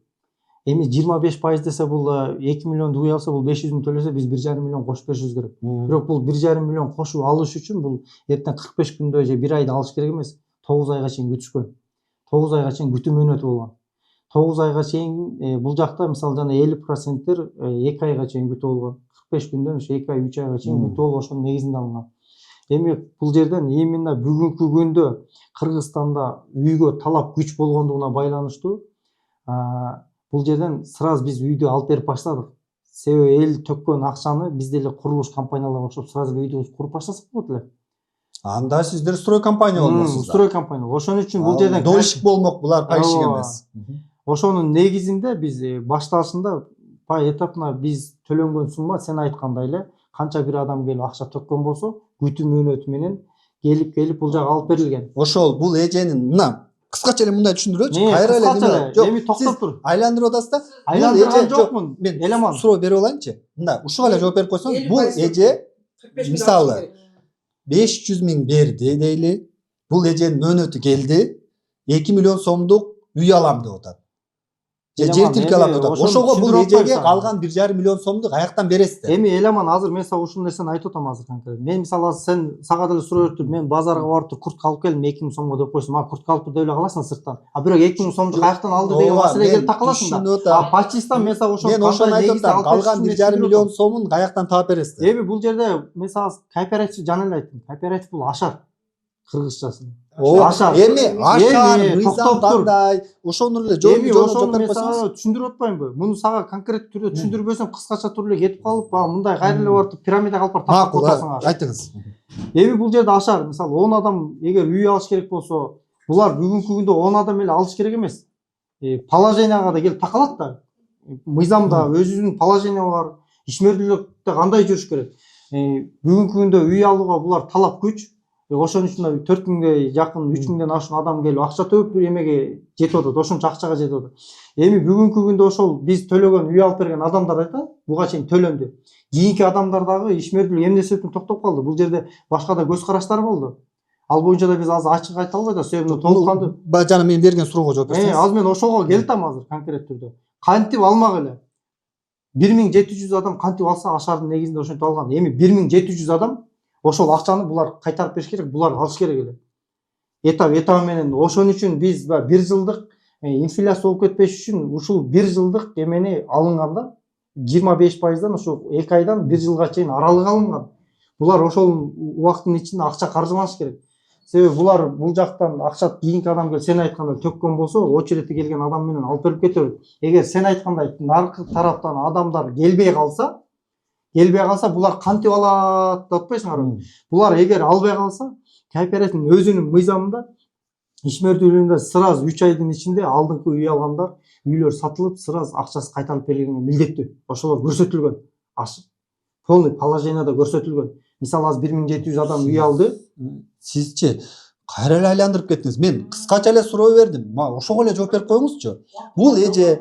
Эми 25% десе бул 2 миллионду үй алса, бул 500 миң төлөсө биз 1,5 миллион кошуп беришибиз керек. Бирок бул 1,5 миллион кошуп алыш үчүн бул эртең 45 күндө же 1 айда алыш керек эмес. 9 айга чейин күтүшкөн. 9 айга чейин күтүү мөөнөтү болгон. 9 айга чейин бул жакта мисалы жана 50%тер 2 айга чейин күтүү болгон. 45 күндөн ушу 2 ай, 3 айга чейин күтүү болуп ошонун негизинде алынган. Эми бул жерден именно бүгүнкү күндө Кыргызстанда үйгө талап күч болгондугуна байланыштуу бул жерден сразу биз үйдү алып берип баштадык. Себеби эл төккөн акчаны биз деле курулуш компанияларга окшоп сразу үйдү куруп баштасак болот эле. Анда сиздер строй компания болмоксуздар. Строй компания. Ошон үчүн бул жерден долишик болмок, булар пайшик эмес. Ошонун негизинде биз башталышында этапна биз төлөнгөн сумма сен айткандай эле канча бир адам келип акча төккөн болсо, күтүү мөөнөтү менен келип бул жага алып берилген. Ошол бул эженин мына кыскача эле мындай түшүндүрөлүчү. Кайра эле жок. Эми токтоп тур. Айландырып атасыз да. Айландырган жокмун. Мен Эламан. суроо берип алайынчы. Мында ушуга эле жооп берип койсоң, бул эже мисалы 500 миң берди дейли. Бул эженин мөөнөтү келди. 2 миллион сомдук үй алам деп атат. же Элеман, жер тилке эми алат атат. ошону Ошого бул түшүндүрүп эжеге атпайсың. калган 1,5 миллион сомду каяктан бересиздер? Эми Элеман азыр мен сага ушул нерсени айтып атам азыр конкрет. Мен мисалы азыр сен сага деле суроо берип тур. Мен базарга барып тур куртка алып келдим 2000 сомго деп койсун. Мага куртка алып тур деп эле каласың сырттан. А бирок 2000 сомду каяктан алды деген Ооба, маселеге мен келип такаласың да. түшүнүп атам. А почистан мен сага ошону Мен ошону кандай айтып негизде атам. алып Калган беришимди 1,5 түшүндүрүп миллион атам. сомун каяктан таап бересиздер? Эми бул жерде мен сага кооператив жана эле айттым. Кооператив бул ашар. Кыргызчасы. Ашар. Эми ашар Эми, мыйзам токтоп тур. кандай? Ошону эле Эми жөн ошону жооп мен берип сага койсоңуз. түшүндүрүп атпаймынбы? Муну сага конкрет түрдө түшүндүрбөсөм кыскача тур эле кетип калып, мындай кайра эле барып пирамида калып барып тактап Макул, отурасың. айтыңыз. Эми бул жерде ашар, мисалы 10 адам эгер үй алыш керек болсо, булар бүгүнкү күндө 10 адам эле алыш керек эмес. Положенияга да келип такалат да. Мыйзамда өзүнүн положения бар. Ишмердүүлүктө кандай жүрүш керек? Бүгүнкү күндө үй алууга булар талап күч. Ошон үчүн 4000ге жакын 3000ден ашуун адам келип акча төп бир эмеге жетип атат, ошончо акчага жетип атат. Эми бүгүнкү күндө ошол биз төлөгөн үй алып берген адамдар айтат, буга чейин төлөндү. Кийинки адамдар дагы ишмердүүлүк эмне себептен токтоп калды? Бул жерде башка да көз караштар болду. Ал боюнча да биз азыр ачык айта албайт атабыз, себеби толук кандуу. Жана мен берген суроого жооп берсеңиз. Азыр мен ошого келтам азыр конкрет түрдө. Кантип алмак эле? 1700 адам кантип алса ашардын негизинде ошентип алган. Эми 1700 адам ошол акчаны булар кайтарып бериш керек, булар алыш керек эле. Этап менен ошон үчүн биз 1 жылдык инфляция болуп кетпеш үчүн ушул 1 жылдык эмени алынганда 25%дан ошо 2 айдан 1 жылга чейин аралык алынган. Булар ошол убакыттын ичинде акча каржыланыш керек. Себеби булар бул жактан акча кийинки адам келип сен айткандай төккөн болсо, очередке келген адам менен алып берип кетер. Эгер сен айткандай наркы тараптан адамдар келбей калса булар кантип алат деп атпайсыңарбы? Булар эгер албай калса, кооперативдин өзүнүн мыйзамында ишмердүүлүгүндө сразу 3 айдын ичинде алдыңкы үй алгандар үйлөр сатылып, сразу акчасы кайтарылып берилгенге милдеттүү. Ошолор көрсөтүлгөн. Полный положенияда көрсөтүлгөн. Мисалы азыр 1700 адам үй алды. Сизчи кайра эле айландырып кеттиңиз. Мен кыскача эле суроо бердим. Ошого эле жооп берип коюңузчу. Бул эже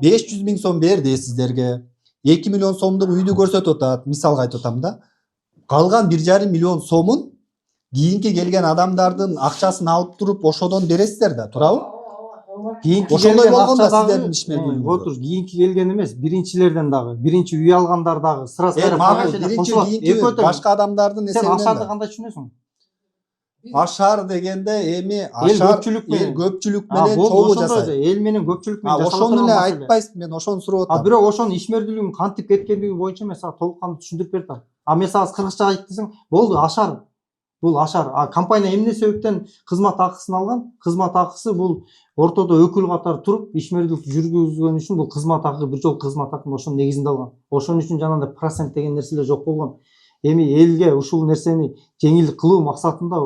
500 000 сом берди сиздерге. 2 миллион сомдук үйдү көрсөтүп атат. Мисалга айтып атам да. Калган 1,5 миллион сомун кийинки келген адамдардын акчасын алып туруп ошодон бересиздер да, туурабы? Кийинки Ошондой болгон да акча сиздердин ишмердүүлүгүңүз. отур, кийинки келген эмес, биринчилерден дагы, биринчи үй алгандар дагы сразу Биринчи кийинки башка адамдардын Сен ашарды эсебинен. кандай түшүнөсүң? Ашар дегенде эми Эл ашар көпчүлүк эл көпчүлүк менен чогуу жасайт. Эл менен көпчүлүк менен Ошону эле айтпайсыз, мен ошону сурап атам. Бирок ошонун ишмердүүлүгүн кантип кеткендиги боюнча мен сага толук кандуу түшүндүрүп бердим. Мен сага кыргызча айт десең, болду, ашар. Бул ашар. Компания эмне себептен кызмат акысын алган? Кызмат акысы бул ортодо өкүл катары туруп, ишмердүүлүк жүргүзгөн үчүн бул кызмат акы, бир жол кызмат акын ошонун негизинде алган. Ошон үчүн жанагындай процент деген нерселер жок болгон. Эми элге ушул нерсени жеңил кылуу максатында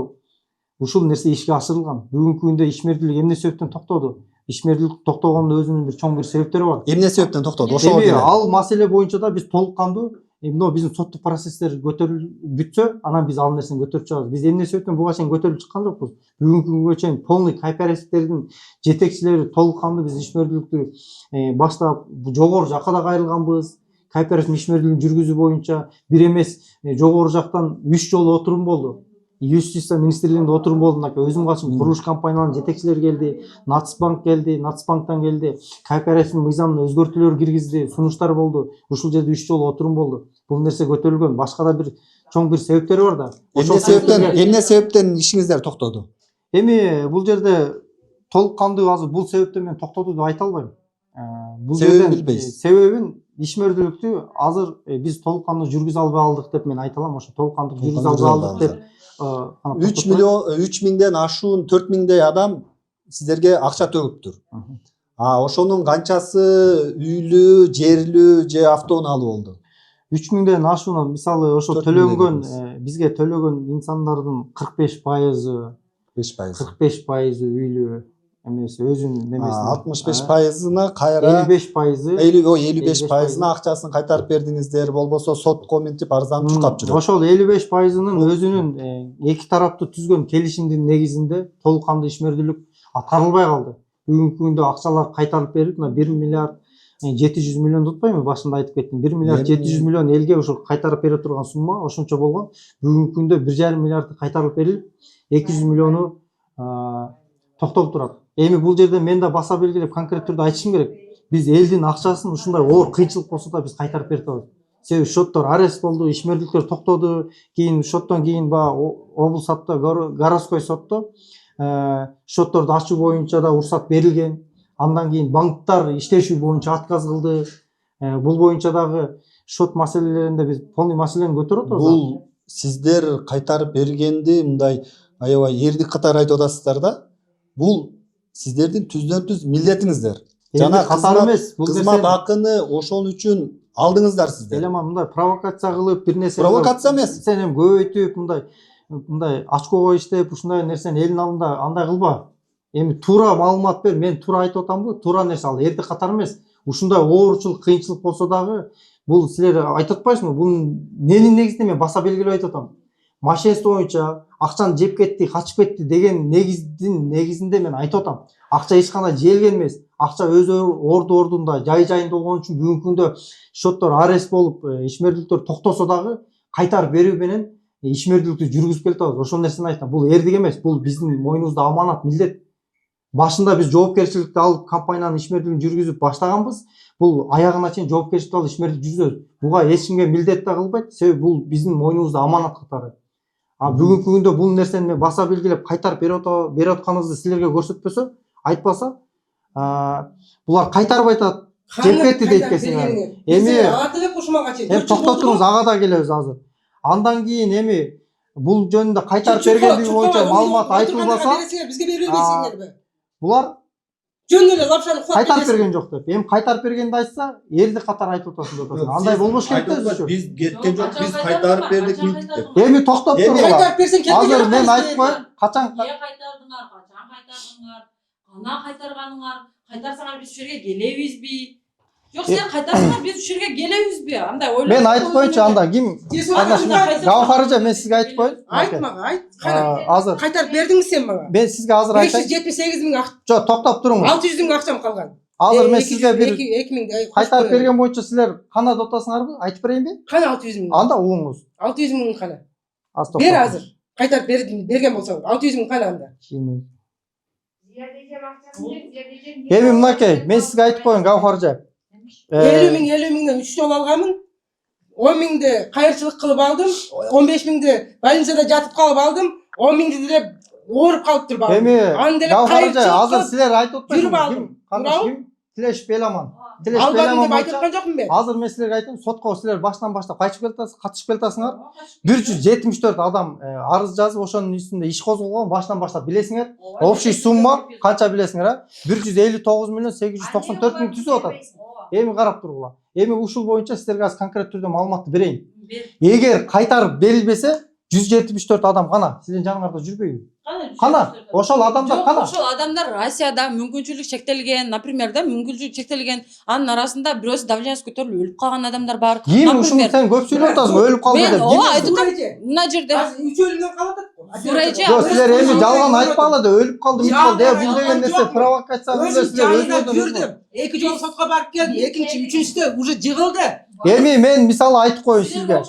ушул нерсе ишке ашырылган. Бүгүнкү күндө ишмердүүлүк эмне себептен токтоду? Ишмердүүлүк токтогондун өзүнүн бир чоң бир себептери бар. Эмне себептен токтоду? Ошого Эми келе. ал маселе боюнча да биз толук кандуу мына биздин соттук процесстер бүтсө, анан биз ал нерсени көтөрүп чыгабыз. Биз эмне себептен буга чейин көтөрүп чыккан жокпуз. Бүгүнкү күнгө чейин полный кооперативдердин жетекчилери толук кандуу биз ишмердүүлүктү баштап жогору жакка да кайрылганбыз. Кооператив ишмердүүлүгүн жүргүзүү боюнча бир эмес жогору жактан 3 жолу отурум болду. Юстиция министрлигинде отурум болду. Өзүм качым курулуш компанияларынын жетекчилери келди, Нацбанк келди, Нацбанктан келди. Кооперативдин мыйзамына өзгөртүүлөр киргизди, сунуштар болду. Ушул жерде 3 жолу отурум болду. Бул нерсе көтөрүлгөн. Башка да бир чоң бир себептери бар да. Эмне себептен ишиңиздер токтоду? Эми бул жерде толук кандуу азыр бул себептен мен токтоду деп айта албайм. Бул Себебин билбейсиз. Себебин ишмердүүлүктү азыр биз толук кандуу жүргүзө албай алдык деп мен айта алам. Ошо толук кандуу жүргүзө албай алдык деп 3 миңден ашуун 4 миңдей адам сиздерге акча төгүптүр. Ошонун канчасы үйлүү, жерлүү же автоунаалуу болду? 3 миңден ашуун мисалы ошо төлөнгөн бизге төлөгөн инсандардын 45% 45% үйлүү эмес, өзүнүн немесин 65%-ына кайра 55% 55%-ына акчасын кайтарып бердиңиздер, болбосо сотко минтип арызданып чуркап жүрөт. Ошол 55%-нын өзүнүн эки тараптуу түзгөн келишимдин негизинде толук кандуу ишмердүүлүк аткарылбай калды. Бүгүнкү күндө акчалар кайтарып берилип, 1 миллиард 700 миллион утпаймынбы, башында айтып кеттим. 1 миллиард 700 миллион элге ошо кайтарып бере турган сумма ошончо болгон. Бүгүнкү күндө 1,5 миллиард кайтарылып берилип, 200 миллиону токтолуп турат. Эми бул жерде мен да баса белгилеп конкрет түрдө айтышым керек. Биз элдин акчасын ушундай оор кыйынчылык болсо да биз кайтарып берип атабыз. Себеби счеттор арест болду, ишмердүүлүктөр токтоду, кийин счеттон кийин облус сотто, городской сотто счетторду ачуу боюнча да уруксат берилген. Андан кийин банктар иштешүү боюнча отказ кылды. Бул боюнча дагы счет маселелеринде биз полный маселени көтөрүп атабыз. Бул сиздер кайтарып бергенди мындай аябай эрдик катары айтып атасыздар да. Бул сиздердин түздөн-түз милдетиңиздер. Жана катары эмес, бул кызмат акыны ошол үчүн алдыңыздар сиздер. Элеман мындай провокация кылып бир нерсе Провокация эмес. Сен эми көбөйтүп мындай очкого иштеп ушундай нерсени элдин алдында андай кылба. Эми туура маалымат бер, мен туура айтып атамбы? Туура нерсе ал эрдик катары эмес. Ушундай оорчулук, кыйынчылык болсо дагы бул силер айтып атпайсызбы? Бул ненин негизинде мен баса белгилеп айтып атам. Мошенство боюнча акчаны жеп кетти, качып кетти деген негизинде мен айтып атам. Акча эч кандай жеелген эмес. Акча өз ордунда, жайында болгон үчүн бүгүнкү күндө счеттор арест болуп, ишмердүүлүктөр токтосо дагы кайтарып берүү менен ишмердүүлүктү жүргүзүп келатабыз. Ошол нерсени айтам. Бул эрдик эмес, бул биздин мойнубузда аманат, милдет. Башында биз жоопкерчиликти алып компаниянын ишмердүүлүгүн жүргүзүп баштаганбыз. Бул аягына чейин жоопкерчиликти алып ишмердүүлүк жүргүзөбүз. Буга эч кимге милдет да кылбайт, себеби бул биздин мойнубузда аманат катары. Бүгүнкү күндө бул нерсени мен баса белгилеп кайтарып берип атканыбызды силерге көрсөтпөсө, айтпаса, булар кайтарып айтат. Жеп кетти дейт экенсиңер. Эми атылып ушмага чейин. Эми токтоп туруңуз, ага да келебиз азыр. Андан кийин эми бул жөнүндө кайтарып бергендиги боюнча маалымат айтылбаса, бизге бере бербейсиңерби? Булар Жөн эле лапшаны кайтарып берген жок деп. Эми кайтарып бергенди айтса, эрдик катары айтып атасың деп атасың. Андай болбош керек да өзү. Биз кеткен жок, биз кайтарып бердик деп. Эми токтоп туруңуз. Кайтарып берсең кетпей. Азыр мен айтып коеюн, качан кайтардыңар, качан кайтардыңар, кана кайтарганыңар, кайтарсаңар биз ушул жерге келебизби? Жок, силер кайтарсаңар биз ушул жерге келебизби? Андай ойлоп. мен айтып коеюнчу анда ким? Гаухаржа, мен сизге айтып коеюн. Айт мага, айт. Азыр Кайтарып бердиңиз сен мага. мен сизге азыр айтайын. 578 миң Жок, токтоп туруңуз. 600 миң акчам калган. Азыр мен сизге бир 2 миң кайтарып берген боюнча силер канада отасыңарбы? Айтып берейинби? Кана 600 миң. Анда угуңуз. 600 миң кана. Бер Бер азыр. Кайтарып берген болсоң 600 миң кана анда. Эми мынакей, мен сизге айтып коеюн, Гаухаржа. 50 миңден 3 жол алганмын. 10 миңди кайырчылык кылып алдым. 15 миңди больницада жатып калып алдым. 10 миңди деле ооруп калыптыр бала. Эми Гаухаржа, азыр силер айтып атпайсызбы? Ким? Ким? Тилеш Беламан. Албадым деп айтып аткан жокмун мен. Азыр мен силерге айтайын, сотко силер баштан баштап катышып келатасыңар. 174 адам арыз жазып, ошонун үстүндө иш козголгон, баштан баштап билесиңер. Общий сумма канча билесиңер, а? 159 миллион 894 миң түзүп атат. Эми карап тургула. Эми ушул боюнча силерге аз конкрет түрдө маалыматты берейин. Эгер кайтарып берилбесе, 174 адам кана сиздин жаныңарда жүрбөйбү? Кана? Ошол адамдар кана? Ошол адамдар Россияда мүмкүнчүлүк чектелген, например, да, мүмкүнчүлүк чектелген, анын арасында бирөөсү давлениясы көтөрүлүп өлүп калган адамдар бар. Ким ушуну сен көп сүйлөп атасың, өлүп калды деп. Мен ооба айтып атам. Мына жерде Азыр 3 өлүмдөн калып атат. Жок, силер эми жалган айтпагыла да өлүп калды, мынча калды деп бул деген нерсе провокация кылып силер өзүңөрдөн жүрдүм. 2 жолу сотко барып келдим. Экинчи, үчүнчүсүдө уже жыгылды. Эми мен мисалы айтып коеюн сизге.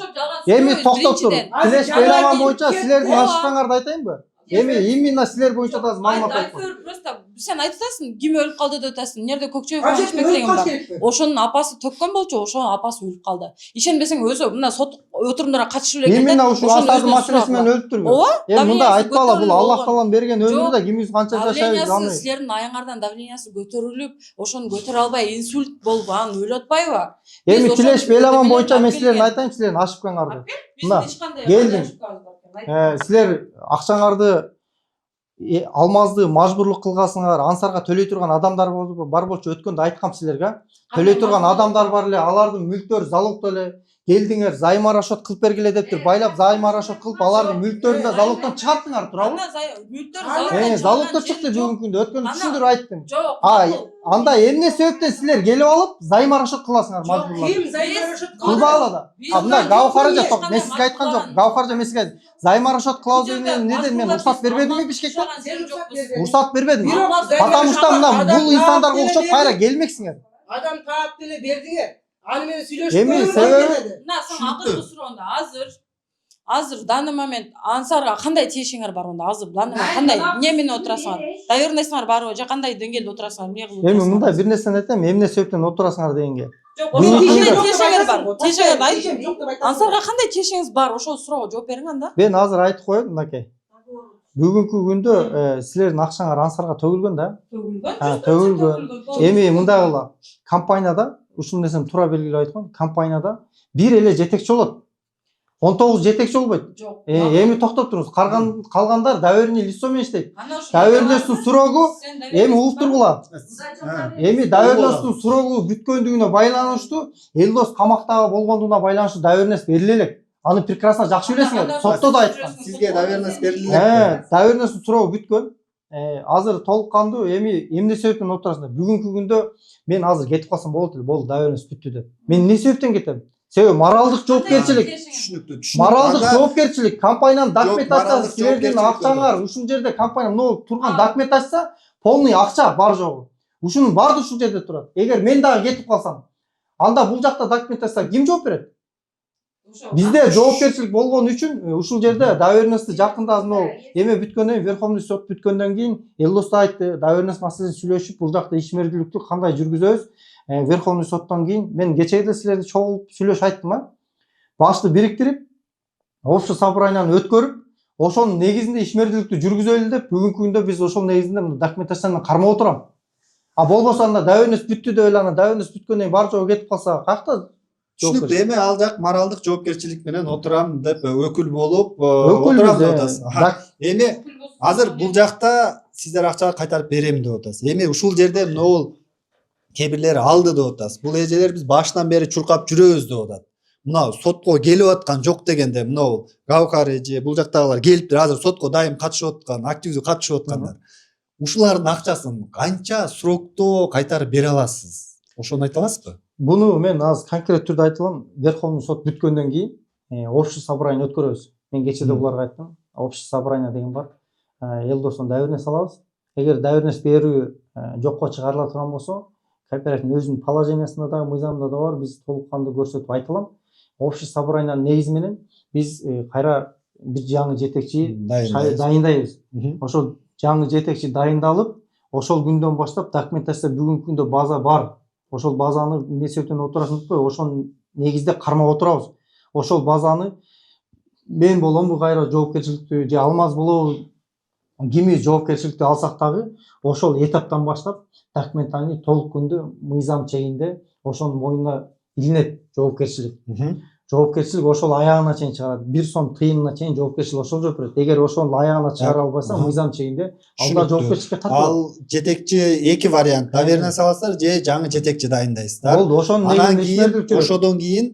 Эми токтоп тур. Тилеш Беламан боюнча силердин ашыкпаңарды айтайынбы? Эми именно силер боюнча да маалымат айтып. Просто сен айтып атасың, ким өлүп калды деп атасың. Нерде Көкчөбү ишмекелеген бар. Ошонун апасы төккөн болчу, ошонун апасы өлүп калды. Ишенбесең өзү мына сот отурумдарга катышып эле именно ушул асардын маселеси менен өлүп турбу. Ооба. Эми мындай айтпагыла, бул Аллах тааланын берген өмүр да кимибиз канча жашайбыз аны. Силердин аяңардан давлениясы көтөрүлүп, ошону көтөрө албай инсульт болуп, анан өлүп атпайбы? Эми Тилеш Беламан боюнча мен силердин айтайын, силердин ашыкпаңарды. Мына келдим. Силер акчаңарды алмазды мажбурлук кылгасыңар, ансарга төлөй турган адамдар бар болчу, өткөндө айткам силерге. Төлөй турган адамдар бар эле, алардын мүлктөрү залогдо эле. Келдиңер, займа расчет кылып бергиле дептир. Байлап займа расчет кылып, алардын мүлктөрүн да залогдон чыгарттыңар, туурабы? Мүлктөр залогдо чыкты бүгүнкү күндө, өткөндө түшүндүрүп айттым. Жок. Анда эмне себептен силер келип алып, займа расчет кыласыңар мажбурлап? Ким займа расчет кылбагыла да. Мына Гаухаржа ток, мен сизге айткан жок. Гаухаржа мен сизге айттым. Займа расчет кылабыз деген неден мен уруксат бербедимби Бишкекте? Уруксат бербедим. Потому что мына бул инсандарга окшоп кайра келмексиңер. Адам таап деле бердиңер. Аны менен сүйлөшүп Эми себеби Мына сага акыркы суроонда азыр азыр данный момент Ансарга кандай тиешиңер бар онда? Азыр данный момент кандай эмне менен отурасыңар? Доверенностьңар барбы же кандай деңгээлде отурасыңар? Эмне кылып Эми отурасыңар? мындай бир нерсени айтайын, эмне себептен отурасыңар дегенге. Жок, ошо кандай тиешиңер бар? Тиешиңер бар. Жоқ деп айтасың. Ансарга кандай тиешиңиз бар? Ошол суроого жооп бериң анда. Мен азыр айтып коеюн, мынакей. Бүгүнкү күндө силердин акчаңар Ансарга төгүлгөн да. Төгүлгөн. Эми мындай кыла. Компанияда ушул нерсени туура белгилеп айткан. Компанияда бир эле жетекчи болот. 19 жетекчи болбойт. Жок. Эми токтоп туруңуз. Калгандар доверенный лицо менен иштейт. Доверенностьтун сурогу эми угуп тургула. Эми доверенностьтун сурогу бүткөндүгүнө байланыштуу, Элдос камактагы болгондугуна байланыштуу доверенность бериле элек. Аны прекрасно жакшы билесиңер. Сотто да айткан. Сизге доверенность берилет. Доверенностьтун сурогу бүткөн. Азыр толук кандуу эмне себептен отурасыңдар? Бүгүнкү күндө мен азыр кетип калсам болот эле, болду, доверенность бүттү деп. Мен эмне себептен кетем? Себеби моралдык жоопкерчилик. Түшүнүктүү. Моралдык жоопкерчилик. Компаниянын документациясы силердин акчаңар, ушул жерде компания мына турган документация полный акча бар жогу. Ушунун баары ушул жерде турат. Эгер мен дагы кетип калсам, анда бул жакта документация ким жооп берет? Бизде жоопкерчилик болгон үчүн ушул жерде доверенностьты жакында мына эме бүткөндөн кийин, Верховный суд бүткөндөн кийин Элдос да айтты, доверенность маселесин сүйлөшүп, бул жакта ишмердүүлүктү кандай жүргүзөбүз? Верховный судтан кийин мен кечеде силерди чогулуп сүйлөшүп айттым а. Башты бириктирип, общий собранияны өткөрүп, ошонун негизинде ишмердүүлүктү жүргүзөлү деп, бүгүнкү күндө биз ошол негизинде документацияны кармап отурам. А болбосо анда доверенность бүттү деп эле, ана доверенность бүткөндөн кийин бар жогу кетип калса, каякта? Түшүнүктүү. Эми ал жак моралдык жоопкерчилик менен отурам деп өкүл болуп отурам деп атасыз. Эми азыр бул жакта сиздер акча кайтарып берем деп атасыз. Эми ушул жерде могул кээ бирлери алды деп атасыз. Бул эжелер биз башынан бери чуркап жүрөбүз деп атат. Мына сотко келип аткан жок дегенде мына Гаукар эже, бул жактагылар келиптир, азыр сотко дайым катышып аткан, активдүү катышып аткандар. Ушулардын акчасын канча срокто кайтарып бере аласыз? Ошону айта аласызбы? Буну мен азыр конкрет түрдө айта алам. Верховный суд бүткөндөн кийин общий собрание өткөрөбүз. Мен кечеде буларга айттым. Общий собрание деген бар. Элдостон доверенность алабыз. Эгер доверенность берүү жокко чыгарыла турган болсо, кооперативдин өзүнүн положениясында да, мыйзамында да бар, биз толук кандуу көрсөтүп айта алам. Общий собраниянын негизи менен биз кайра бир жаңы жетекчи дайындайбыз. Ошол жаңы жетекчи дайындалып, ошол күндөн баштап документация бүгүнкү күндө база бар. Ошол базаны эмне себептен отурасың деппи, ошонун негизде кармап отурабыз. Ошол базаны мен боломбу кайра жоопкерчиликти же Алмаз болобу, кими жоопкерчиликти алсак дагы, ошол этаптан баштап документаны толук күндө мыйзам чегинде ошонун мойнуна илинет жоопкерчилик. Жоопкерчилик ошол аягына чейин чыгарат. 1 сом тыйынына чейин жоопкерчилик ошол жооп берет. Эгер ошонун аягына чыгара албаса, мыйзам чегинде анда жоопкерчиликке тартылат. Ал жетекчи эки вариант. Доверенность аласыздар же жаңы жетекчи дайындайсыздар. Болду, ошонун негизинде ошодон кийин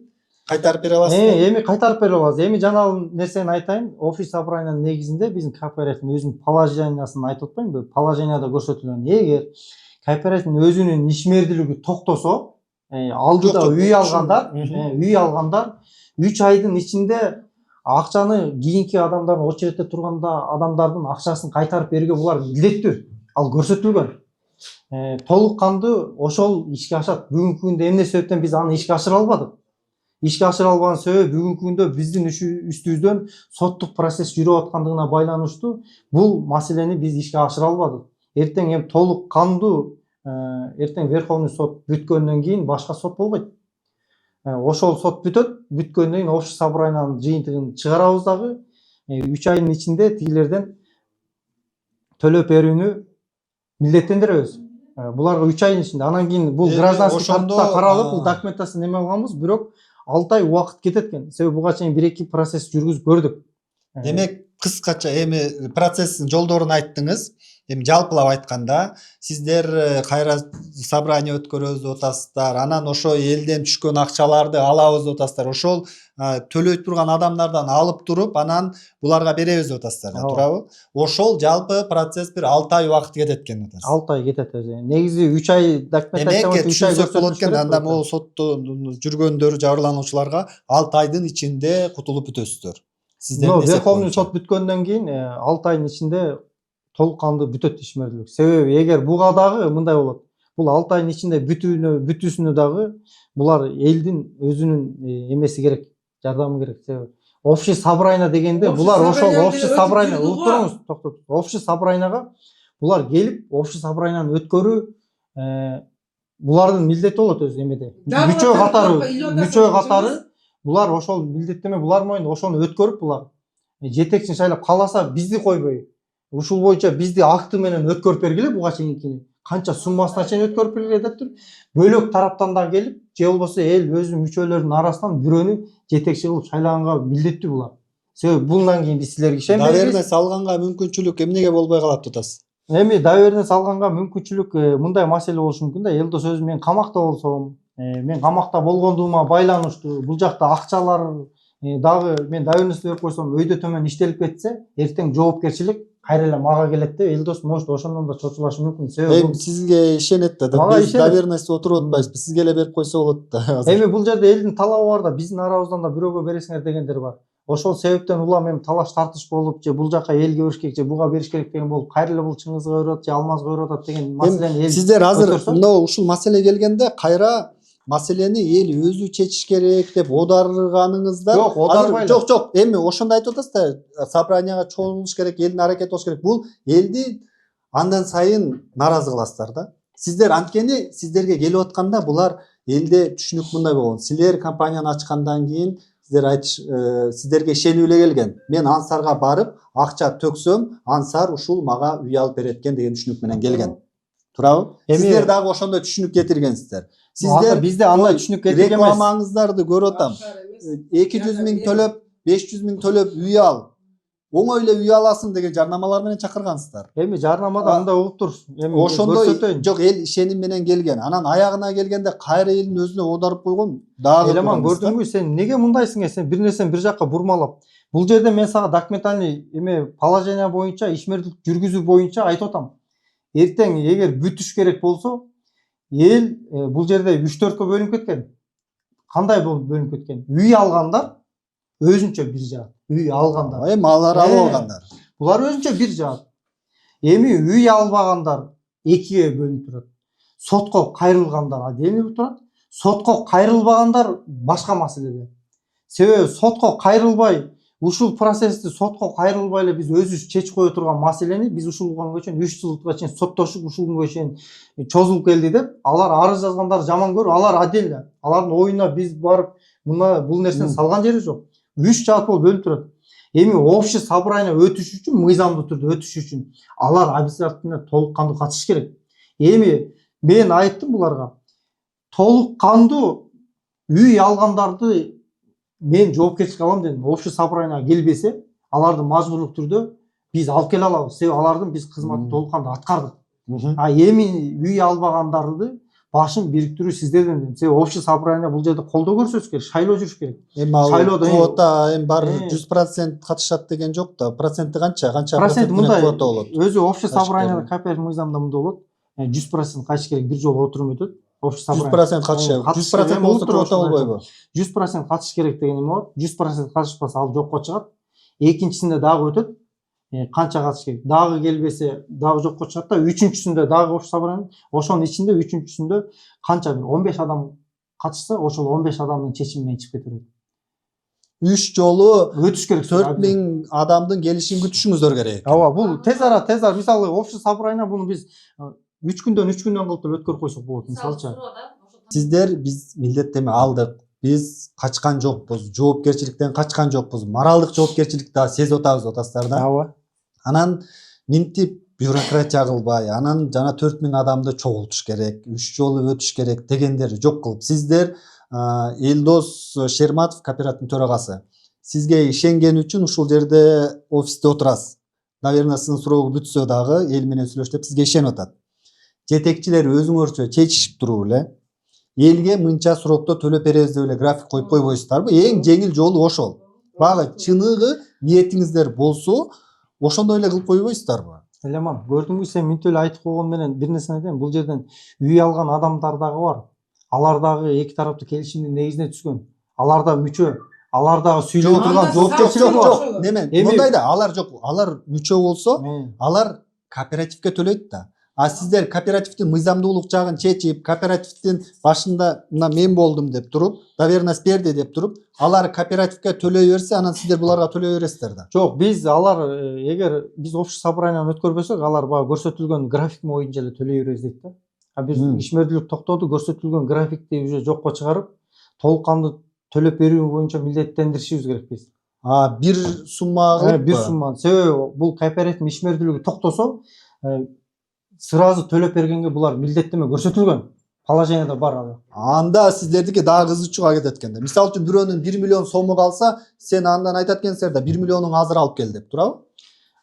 кайтарып бере аласыздар. Эми кайтарып бере алабыз. Эми жанагы нерсени айтайын. Офис собраниянын негизинде биздин кооперативдин өзүнүн положениясын айтып атпаймынбы? Положенияда көрсөтүлгөн. Эгер кооперативдин өзүнүн ишмердүүлүгү токтосо, алдыда үй алгандар 3 айдын ичинде акчаны кийинки адамдардын очередте турганда адамдардын акчасын кайтарып берүүгө булар милдеттүү. Ал көрсөтүлгөн. Толук кандуу ошол ишке ашат. Бүгүнкү күндө эмне себептен биз аны ишке ашыра албадык? Ишке ашыра албаган себеби бүгүнкү күндө биздин үстүбүздөн соттук процесс жүрүп аткандыгына байланыштуу бул маселени биз ишке ашыра албадык. Эртең эми толук кандуу эртең Верховный суд бүткөндөн кийин башка сот болбойт. Ошол сот бүтөт, бүткөндөн кийин общий собраниянын жыйынтыгын чыгарабыз дагы 3 айдын ичинде тигилерден төлөп берүүнү милдеттендиребиз. Буларга 3 айдын ичинде. Анан кийин бул гражданский тартипта каралып, бул документацияны неме алганбыз, бирок 6 ай убакыт кетет экен. Себеби буга чейин 1-2 процесс жүргүзүп көрдүк. Демек кыскача эми процесстин жолдорун айттыңыз. Эми жалпылап айтканда, сиздер кайра собрание өткөрөбүз деп атасыздар. Анан ошо элден түшкөн акчаларды алабыз деп атасыздар. Ошол төлөй турган адамдардан алып туруп, анан буларга беребиз деп атасыздар, туурабы? Ошол жалпы процесс бир 6 ай убакыт кетет экен деп атасыз. 6 ай кетет. Негизи 3 ай документация менен 3 ай көрсөтүлөт экен. Анда могу сотто жүргөндөр, жабырлануучуларга 6 айдын ичинде кутулуп бүтөсүздөр. Сиздер Верховный суд бүткөндөн кийин 6 айдын ичинде толук кандуу бүтөт ишмердүүлүк. Себеби эгер буга дагы мындай болот. Бул 6 айдын ичинде бүтүүсүнө дагы булар элдин өзүнүн эмеси керек, жардамы керек. Себеби общий собрание дегенде Общий булар ошол собрание общий өтүп собрание жүрдү го. уктуруңуз, токтоп. Общий собранияга булар келип, общий собранияны өткөрүү булардын милдети болот өзү эмеде. Мүчө катары булар ошол милдеттеме булар мойнунда, ошону өткөрүп булар жетекчини шайлап кааласа бизди койбой, ушул боюнча бизди акты менен өткөрүп бергиле буга чейинкини. Канча суммасына чейин өткөрүп бергиле дептир. Бөлөк тараптан да келип, же болбосо эл өзүнүн мүчөлөрүнүн арасынан бирөөнү жетекчи кылып шайлаганга милдеттүү булар. Себеби bundan кийин биз силерге ишенбейбиз. Доверенность салганга мүмкүнчүлүк эмнеге болбой калат деп атасыз? Эми доверенность салганга мүмкүнчүлүк мындай маселе болушу мүмкүн да. Элдос өзү мен камакта болсом, мен камакта болгондугума байланыштуу, бул жакта акчалар дагы мен доверенность берип койсом, өйдө төмөн иштелип кетсе, эртең жоопкерчилик кайра эле мага келет деп Элдос может ошондон да чочулашы мүмкүн. Эми сизге ишенет да. Биз доверенность отуруп атпайбыз. Сизге эле берип койсо болот да. Эми бул жерде элдин талабы бар да, биздин арабыздан да бирөөгө бересиңер дегендер бар. Ошол себептен улам эми талаш тартыш болуп, же бул жака элге бериш керек, же буга бериш керек деген болуп, кайра эле бул Чыңгызга берип атат, же Алмазга берип атат деген маселени эл. Сиздер азыр мына ушул маселе келгенде кайра маселени эл өзү чечиш керек деп оодарганыңызда Жок, оодарбайлы. Жок. Эми ошондо айтып атасыз да, собранияга чогулуш керек, элдин аракети болуш керек. Бул элди андан сайын нааразы кыласыздар да. Сиздер анткени сиздерге келип атканда булар элде түшүнүк мындай болгон. Силер компанияны ачкандан кийин сиздерге ишенип эле келген. Мен Ансарга барып, акча төксөм, Ансар ушул мага үй алып берет экен деген түшүнүк менен келген. Туурабы? Сиздер дагы ошондой түшүнүк кетиргенсиздер. Сиздер бизде андай түшүнүк кетирген эмес. Рекламаңыздарды көрүп атам. 200 миң төлөп, 500 миң төлөп үй ал. Оңой эле үй аласың деген жарнамалар менен чакыргансыздар. Эми жарнамада мындай угуптур. Эми Ошондой жок, эл ишеним менен келген. Анан аягына келгенде кайра элдин өзүнө оодарып койгон. Дагы Элеман көрдүңбү, сен неге мындайсың? Сен бир нерсени бир жакка бурмалап. Бул жерде мен сага документальный положение боюнча, ишмердик жүргүзүү боюнча айтып атам. Эртең эгер бүтүш керек болсо, эл бул жерде 3-4кө бөлүнүп кеткен. Кандай болуп бөлүнүп кеткен? Үй алгандар өзүнчө бир жаат. Үй алгандар. Эми алар алып алгандар. Булар өзүнчө бир жаат. Эми үй албагандар экиге бөлүнүп турат. Сотко кайрылгандар отдельно турат. Сотко кайрылбагандар башка маселеде. Себеби сотко кайрылбай, ушул процессти сотко кайрылбай эле биз өзүбүз чечип кое турган маселени биз ушул күнгө чейин 3 жылга чейин соттошуп, ушул күнгө чейин чозулуп келди деп, алар арыз жазгандар жаман көрүп, алар отдельно. Алардын оюна биз барып, мына бул нерсени салган жери жок. 3 жаат болуп бөлүнүп турат. Эми общий собрание өтүш үчүн, мыйзамдуу түрдө өтүш үчүн алар обязательно толук кандуу катышыш керек. Эми мен айттым буларга, толук кандуу үй алгандарды мен жоопкерчиликке алам дедим. Общий собранияга келбесе, аларды мажбурлук түрдө биз алып келе алабыз. Себеби алардын биз кызматын толук кандуу аткардык. Эми үй албагандарды башын бириктирүү сиздерден дедим. Себеби общий собрание бул жерде колдоо көрсөтүш керек, шайлоо жүрүш керек. Эми квота эми бар 100% катышат деген жок да. Проценти канча? Процент мындай квота болот. Өзү общий собранияда кооператив мыйзамда мындай болот. 100% катыш керек, бир жолу отурум өтөт. Общий собрание 100% катыш. 100% болсо квота болбойбу? 100% катыш керек деген эме бар. 100% катышпаса ал жокко чыгат. Экинчисинде дагы өтөт. Канча катыш керек? Дагы келбесе, дагы жокко чыгат да. Үчүнчүсүндө дагы общий собрание. Ошонун ичинде үчүнчүсүндө канча 15 адам катышса, ошол 15 адамдын чечими менен чыгып кетет. 3 жолу өтүш керек. 4000 адамдын келишин күтүшүңүздөр керек. Ооба, бул тез ара. Мисалы общий собрание буну биз 3 күндөн кылып өткөрүп койсок болот, мисалчы. Сиздер биз милдеттеме алдык. Биз качкан жокпуз, жоопкерчиликтен качкан жокпуз. Моралдык жоопкерчиликти да сезип атабыз атасыздар да. Ооба. Анан минтип бюрократия кылбай, анан жана 4000 адамды чогултуш керек, 3 жолу өтүш керек дегендер жок кылып. Сиздер Элдос Шерматов кооперативдин төрагасы. Сизге ишенген үчүн ушул жерде офисте отурасыз. Наверное, суроого бүтсө дагы эл менен сүйлөш деп сизге ишенип атат. Жетекчилер өзүңөрчө чечишип туруп эле элге мынча срокто төлөп беребиз деп эле график коюп койбойсуздарбы? Эң жеңил жолу ошол. Багы чыныгы ниетиңиздер болсо, ошондой эле кылып койбойсуздарбы? Элеман, көрдүңбү, сен мүнтө эле айтып койгон менен бир нерсени айтайын. Бул жерден үй алган адамдар дагы бар. Алар дагы эки тараптуу келишимдин негизине түшкөн. Алар да мүчө, алар дагы сүйлөп турган жоопкерчилик бар. Немен? Мондай да алар жок. Алар мүчө болсо, алар кооперативге төлөйт да. сиздер кооперативдин мыйзамдуулук жагын чечип, кооперативдин башында мына мен болдум деп туруп, доверенность берди деп туруп, алар кооперативге төлөй берсе, анан сиздер буларга төлөй бересиздер да. Жок, биз алар эгер биз общий собранияны өткөрбөсөк, алар баягы көрсөтүлгөн график боюнча эле төлөй беребиз дейт да. Биз ишмердүүлүк токтоду, көрсөтүлгөн графикти уже жокко чыгарып, толук кандуу төлөп берүү боюнча милдеттендиришибиз керек биз. Бир сумма кылып. Бир сумма. Себеби бул кооператив ишмердүүлүгү токтосо, сразу төлөп бергенге булар милдеттеме көрсөтүлгөн. Положениеде бар ал. Анда сиздердики дагы кызычууга кетет экен да. Мисалы үчүн бирөөнүн 1 миллион сому калса, сен андан айтат экенсиңер да 1 миллионуң азыр алып кел деп, туурабы?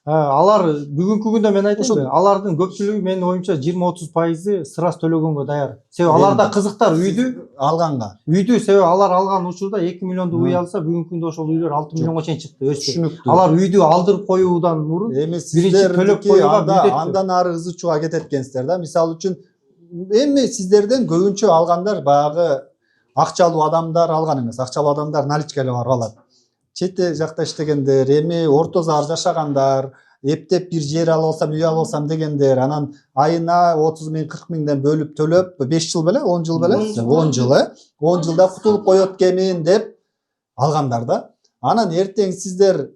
Алар бүгүнкү күндө мен айтайынбы, алардын көпчүлүгү менин оюмча 20-30% сразу төлөгөнгө даяр. Себеби аларда кызыктар үйдү алганга. Үйдү, себеби алар алган учурда 2 миллионду үй алса, бүгүнкү күндө ошол үйлөр 6 миллионго чейин чыкты, өстү. Түшүнүктүү. Алар үйдү алдырып коюудан мурун Эми биринчи төлөп коюуга милдеттүү. андан ары кызычууга кетет экенсиздер да. Мисалы үчүн эми сиздерден көбүнчө алгандар баягы акчалуу адамдар алган эмес. Акчалуу адамдар наличке эле барып алат. Чет жакта иштегендер, эми орто зар жашагандар, эптеп бир жер алып алсам, үй алып алсам дегендер, анан айына 30 миң, 40 миңден бөлүп төлөп, 5 жыл беле, 10 жыл беле? 10 жыл, 10 жылда кутулуп коет кемин деп алгандар да. Анан эртең сиздер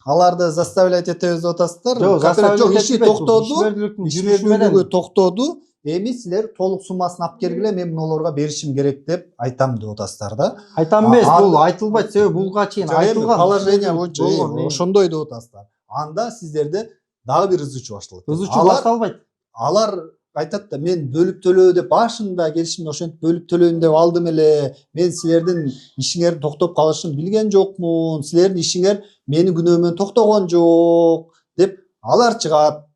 аларды заставлять этебиз деп атасыздар. Жок, иши токтоду, ишмердүүлүгү токтоду. Эми силер толук суммасын алып келгиле, мен мунуларга беришим керек деп айтам деп атасыздар да. Айтам эмес, бул айтылбайт, себеби булга чейин айтылган. Положение боюнча ошондой деп атасыздар. Анда сиздерде дагы бир ызычуу башталат. Ызычуу башталбайт. Алар айтат да, мен бөлүп төлөө деп башында келишимде ошентип бөлүп төлөйм деп алдым эле. Мен силердин ишиңердин токтоп калышын билген жокмун. Силердин ишиңер менин күнөөмөн токтогон жок деп алар чыгат.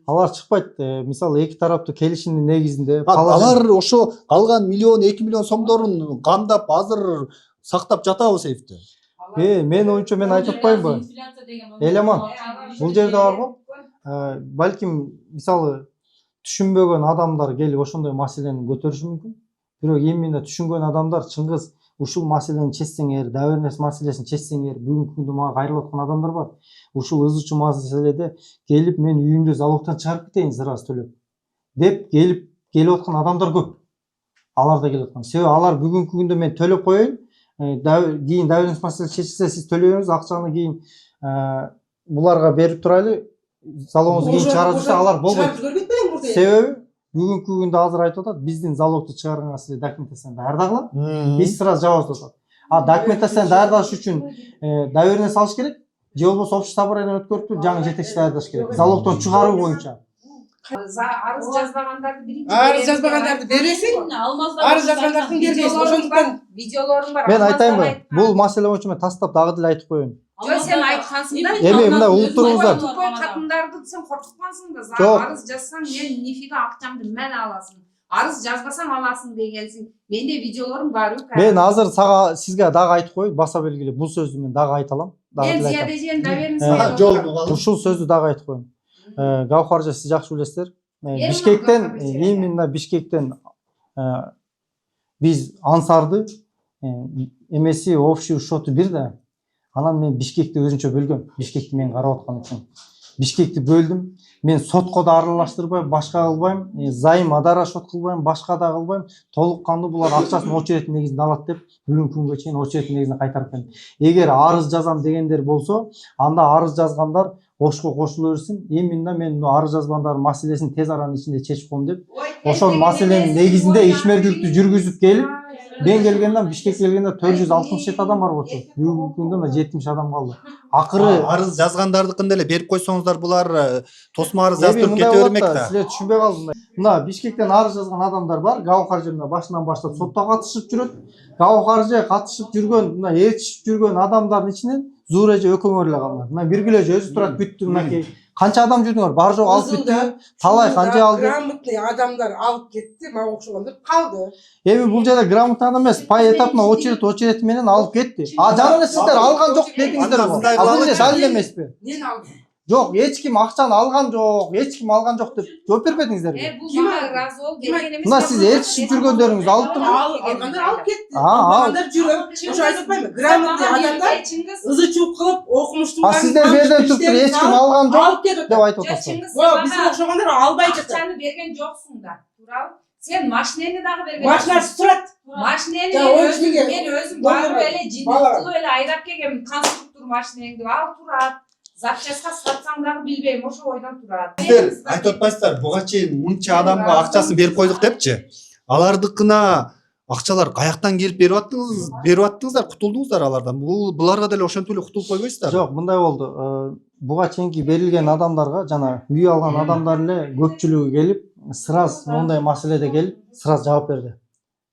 Алар чыкпайт. Мисалы эки тараптуу келишимдин негизинде алар ошо калган миллион, 2 миллион сомдорун камдап азыр сактап жатабы сейфте. Мен оюмча мен айтып атпаймынбы? Элеман, бул жерде барго, балким мисалы түшүнбөгөн адамдар келип ошондой маселени көтөрүшү мүмкүн. Бирок эмне түшүнгөн адамдар Чыңгыз ушул маселени чечсеңер, доверенность маселесин чечсеңер, бүгүнкү күндө мага кайрылып аткан адамдар бар. Ушул ызычуу маселеде келип мен үйүмдү залогтон чыгарып кетейин сразу төлөп деп келип аткан адамдар көп. Алар да келип аткан. Себеби алар бүгүнкү күндө мен төлөп коеюн, кийин доверенность маселеси чечилсе сиз төлөй бериңиз, акчаны кийин буларга берип турайлы, залогуңузду кийин чыгарып жүрсө алар болбойт. Себеби бүгүнкү күндө азыр айтып атат, биздин залогду чыгарганга силер документацияны даярдагыла, биз сразу жабабыз деп атат. Документацияны даярдаш үчүн доверенность алыш керек, же болбосо общий собрание өткөрүп жаңы жетекчи даярдаш керек. Залогдон чыгаруу боюнча. Арыз жазбагандарды биринчи Арыз жазбагандарды бересиң, арыз жазгандардын бербейсиң. Ошондуктан видеолорум бар. Мен айтайынбы, бул маселе боюнча мен тастап дагы деле айтып коеюн. Жок, сен айткансың да. Эми мына улуттуруңуздар. Тупой катындарды сен коркуткансың да. Жок. Арыз жазсаң, мен нифига акчамды мен аласың. Арыз жазбасаң аласың дегенсиң. Менде видеолорум бар. Мен азыр сизге дагы айтып коеюн, баса белгиле. Бул сөздү мен дагы айта алам. Мен зиядежен доверенность Жол ушул сөздү дагы айтып коеюн. Гаухаржа, сиз жакшы билесиздер. Бишкектен, именно Бишкектен биз Ансарды эмеси общий счету бир да. Анан мен Бишкекти өзүнчө бөлгөм. Бишкекти мен карап аткан үчүн. Бишкекти бөлдүм. Мен сотко да аралаштырбайм, башка кылбайм, зайымга да расчет кылбайм, башка да кылбайм. Толук кандуу булар акчасын очередь негизинде алат деп бүгүнкү күнгө чейин очередь негизинде кайтарып келдим. Эгер арыз жазам дегендер болсо, анда арыз жазгандар ошко кошуло берсин. Именно мен арыз жазгандардын маселесин тез аранын ичинде чечип коем деп, ошол маселенин негизинде ишмердүүлүктү жүргүзүп келип, мен келгенден Бишкекке келгенде 467 адам бар болчу. Бүгүнкү күндө 70 адам калды. Акыры арыз жазгандардыкын деле берип койсоңуздар, булар тосма арыз жаздырып кете бермек да. Силер түшүнбөй калдыңдар. Мына Бишкектен арыз жазган адамдар бар. Гаухаржы башынан баштап сотто катышып жүрөт. Гаухаржы катышып жүргөн, мына ээрчишип жүргөн адамдардын ичинен Зууреже өкөмөр эле калган. Мына Биргүлөжө өзү турат, бүттү мынакей. Канча адам жүрдүңөр? Бар жок алып бүттү. Талай канча алды. Грамотный адамдар алып кетти, мага окшогондор калды. Эми бул жерде грамотный адам эмес, пай этапына очередь менен алып кетти. Жана эле сиздер алган жок дедиңиздер го. Бул далил эмеспи? Мен алдым. Жок, эч ким акчаны алган жок, эч ким алган жок деп жооп бербедиңиздерби? Bu Kim bana aldı? razı ol. Kim Bergen emes. Mına siz elçişip жүргөндөрүңүz алып турбу? Alganlar alıp ketdi. Aa, al. Alganlar жүрüp. Oşu aytып atпаймынбы? Грамотный адамдар ызы чууп кылып, окумуштуу. А сиздер берден туруп эч ким алган жок Алып кетип деп айтып Жоқ, атасыздар. Чыңгыз, О, сен биздин бана окшогондор албай жатат. ақшаны берген жоқсың да. Туралы. Sen машинени дагы берген. Машинасы турат. Машинени Жа, мен 13 миңге өзүм доллар барып бердим. эле жинди Бала. кылып эле айдап келгем. Конструктор машинеңди ал турат. Запчастка сатсаң дагы билбейм, ошо ойдон турат. Сиздер айтып атпайсыздар, буга чейин мынча адамга акчасын берип койдук депчи. Алардыкына акчалар каяктан келип берип аттыңыздар, кутулдуңуздар алардан. Буларга деле ошентип эле кутулуп койбойсуздар. Жок, мындай болду. Буга чейинки берилген адамдарга жана үй алган адамдар эле көпчүлүгү келип, сыраз мындай маселеде келип, сыраз жаап берди.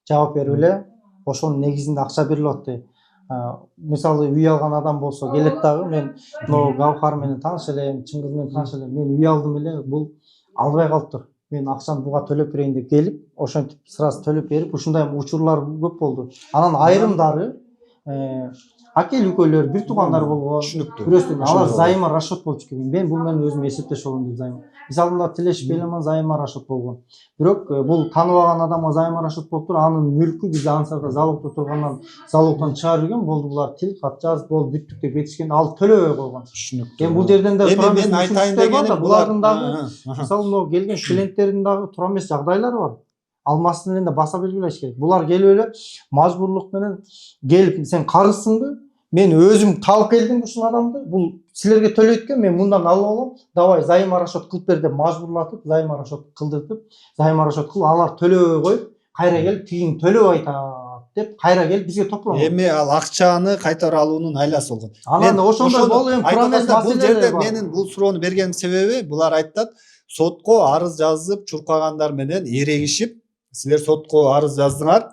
Жаап берип эле ошонун негизинде акча берилип атты. Мисалы үй алган адам болсо келет дагы, мен мына Гавхар менен тааныш элем, Чыңгыз менен тааныш элем. Мен үй алдым эле, бул албай калыптыр. Мен акчаны буга төлөп берейин деп келип, ошентип сыраз төлөп берип, ушундай учурлар көп болду. Анан айрымдары акел үкөлөр, бир туугандар болгон. Түшүнүктүү. Бирөөсү алар зайыма расчет болуп келген. Мен бул менен өзүм эсептеш болом деп зайым. Мисалында тилешип элеман зайыма расчет болгон. Бирок бул тааныбаган адамга зайыма расчет болуптур. Анын мүлкү бизде ансарда залогдо тургандан залогдон чыгарып жүргөн. Болду булар тил кат жазып, болду бүттүк деп кетишкен. Ал төлөбөй койгон. Түшүнүктүү. Эми бул жерден да Эми мен айтайын дегеним булардын дагы мисалы могу келген клиенттердин дагы туура эмес жагдайлары бар. Алмасын эле баса белгилеш керек. Булар келип эле мажбурлук менен келип сен карызсыңбы? Мен өзүм таап келдим ушул адамды. Бул силерге төлөйт экен, мен мындан алып алам. Давай зайыма расчет кылып бер деп мажбурлатып, зайыма расчет кылдыртып, зайыма расчет кыл, алар төлөбөй коюп, кайра келип тигин төлөп айтат деп кайра келип бизге топлогон. Эми ал акчаны кайтара алуунун айласы болгон. Анан ошондой болду, эми туура эмес бул жерде маселе. менин бул суроону бергеним себеби булар айтат, сотко арыз жазып чуркагандар менен эрегишип, силер сотко арыз жаздыңар.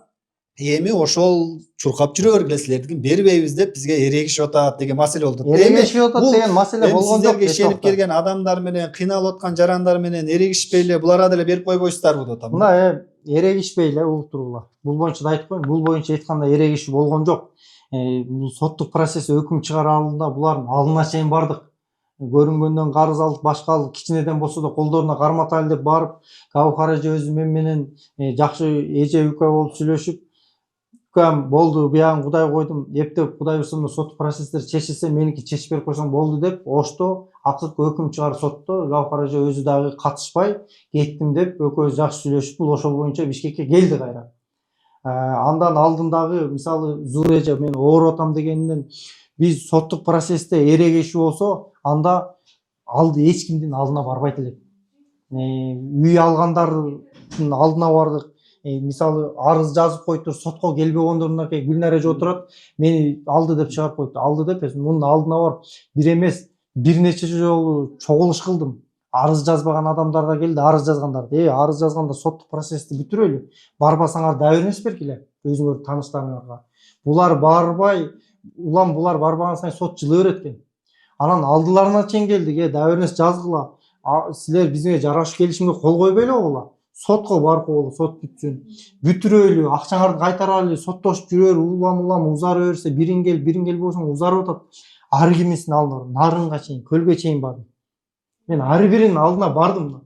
Эми ошол чуркап жүрө бергиле, силердикин бербейбиз деп бизге эрегишип атат деген маселе болду. Эрегишип атат деген маселе болгон жок. Сиздерге ишенип келген адамдар менен, кыйналып аткан жарандар менен эрегишпей эле буларга деле берип койбойсуздарбы деп атам. Мына эрегишпей эле улуктурула. Бул боюнча да айтып коеюн, бул боюнча эч кандай эрегишүү болгон жок. Бул соттук процесс өкүм чыгаруу алдында булардын алдына чейин бардык. Көрүнгөндөн карыз алдык, башка алдык, кичинеден болсо да колдоруна карматайлы деп барып, Гавхар эже өзү менен жакшы эже үкө болуп сүйлөшүп, үкөм болду, биягын Кудай койдум, эптеп Кудай буйрса сот процесстер чечилсе, меники чечип берип койсоң болду деп, ошто акыркы өкүм чыгарып сотто Гавхар эже өзү дагы катышпай кеттим деп, экөөбүз жакшы сүйлөшүп, бул ошол боюнча Бишкекке келди кайра. Андан алдындагы мисалы Зур эже мен ооруп атам дегенден биз соттук процессте эрегишүү болсо, анда алды эч кимдин алдына барбайт элек. Үй алгандардын алдына бардык. Мисалы арыз жазып коюптур, сотко келбегендөрүнө Гүлнар эже отурат, мени алды деп чыгарып коюпту. Алды деп мунун алдына барып бир эмес, бир нече жолу чогулуш кылдым. Арыз жазбаган адамдар да келди, арыз жазгандар. Арыз жазганда соттук процессти бүтүрөлү. Барбасаңар да бермес бергиле өзүңөр тааныштарыңарга. Булар барбай, улам булар барбаган сайын сот жылы берет экен. Анан алдыларына чейин келдик, да бермес жазгыла. Силер бизге жарашып келишимге кол койбой эле койгула. Сотко барып койгула, сот бүтсүн. Бүтүрөлү, акчаңарды кайтаралы, соттошуп жүрөр, улам узары берсе, бирин кел болсоң узарып атат. Ар кимисин алдына, нарынга чейин, көлгө чейин бардым. Мен ар биринин алдына бардым.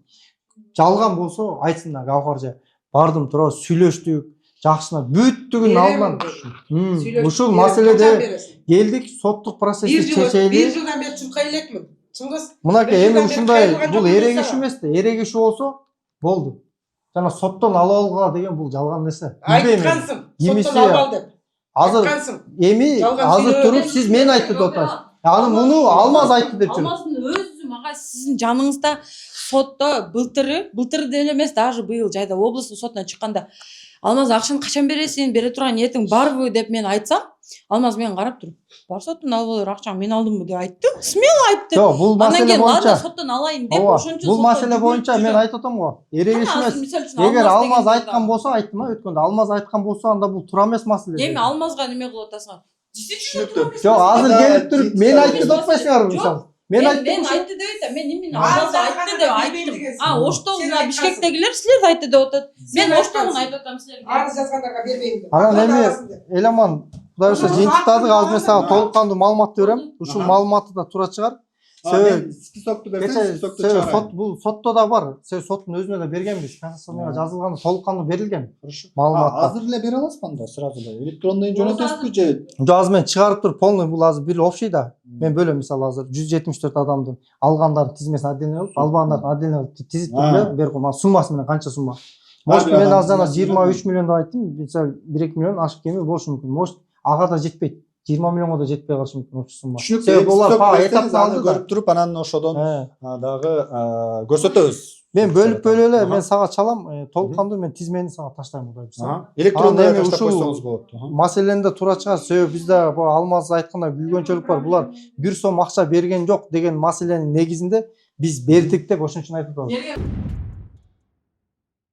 Жалган болсо айтсындар Гавхар эже. Бардым, тура сүйлөштүк, жакшына бүттүгүн алдынан. Ушул маселеде келдик, соттук процессти чечели. Бир жылдан бери чуркай элекмин. Чыңгыз. Мынакей эми ушундай бул эрегишүү эмес да, эрегишүү болсо болду. Жана соттон алып алгыла деген бул жалган нерсе. Айткансың, соттон алып ал деп. Азыр эми азыр туруп сиз мен айтты деп атасыз. Аны муну Алмаз айтты деп жүрөт. Алмаздын өзү мага сиздин жаныңызда сотто былтыр деле эмес, даже быйыл жайда областын сотуна чыкканда Алмаз акчаны качан бересиң, бере турган ниетиң барбы деп мен айтсам, Алмаз мени карап туруп, бар соттон алып алыр акчаңды мен алдымбы деп айтты. Смело айтты. Жок, бул маселе боюнча соттон алайын деп ошончо. Бул маселе боюнча мен айтып атам го. Эрегиш эмес. Эгер Алмаз айткан болсо, айттым а өткөндө. Алмаз айткан болсо, анда бул туура эмес маселе. Эми Алмазга неме кылып атасыңар? Жок, азыр келип туруп мен айтты деп атпайсыңарбы мисалы? Мен айтты деп айтам. Мен именно Алмаз айтты деп айттым. Оштогуна Бишкектегилер силер айтты деп атат. Мен оштогуна айтып атам силерге. Арыз жазгандарга бербейм деп. Анан эми эламан Кудай буйрса жыйынтыктадык, азыр мен сага толуккандуу маалымат берем. Ушул маалыматы да туура чыгар. Мен списокты берсең, Кече списокты сот чыгарайын. бул сотто да бар. Соттун өзүнө да бергенбиз. Конституцияга жазылган толук кандуу берилген Хорошо. маалыматтар. Азыр эле бере аласызбы анда сразу эле? Электрондой жөнөтөсүзбү же? Азыр мен чыгарып туруп полный бул азыр бир общий да. Мен бөлөм мисалы азыр 174 адамдын алгандардын тизмесин отдельно алып, албагандардын отдельно алып тизип туруп эле берип коем. Суммасы менен канча сумма. Может мен азыр жана 23 миллион деп айттым. Мисалы 1-2 миллион ашык кеми болушу мүмкүн. Может ага да жетпейт. 20 миллионго да жетпей калышы мүмкүн общий сумма. Түшүнүктүү. Булар па этапты алды да. Көрүп туруп анан ошодон дагы көрсөтөбүз. Мен бөлүп эле мен сага чалам, толук кандуу мен тизмени сага таштайм кудай буюрса. Электрондой Эми таштап ушул койсоңуз болот. маселенин да туура чыгат. Себеби бизде Алмаз айткандай күйгөнчөлүк бар. Булар 1 сом акча берген жок деген маселенин негизинде биз бердик деп ошон үчүн айтып атабыз.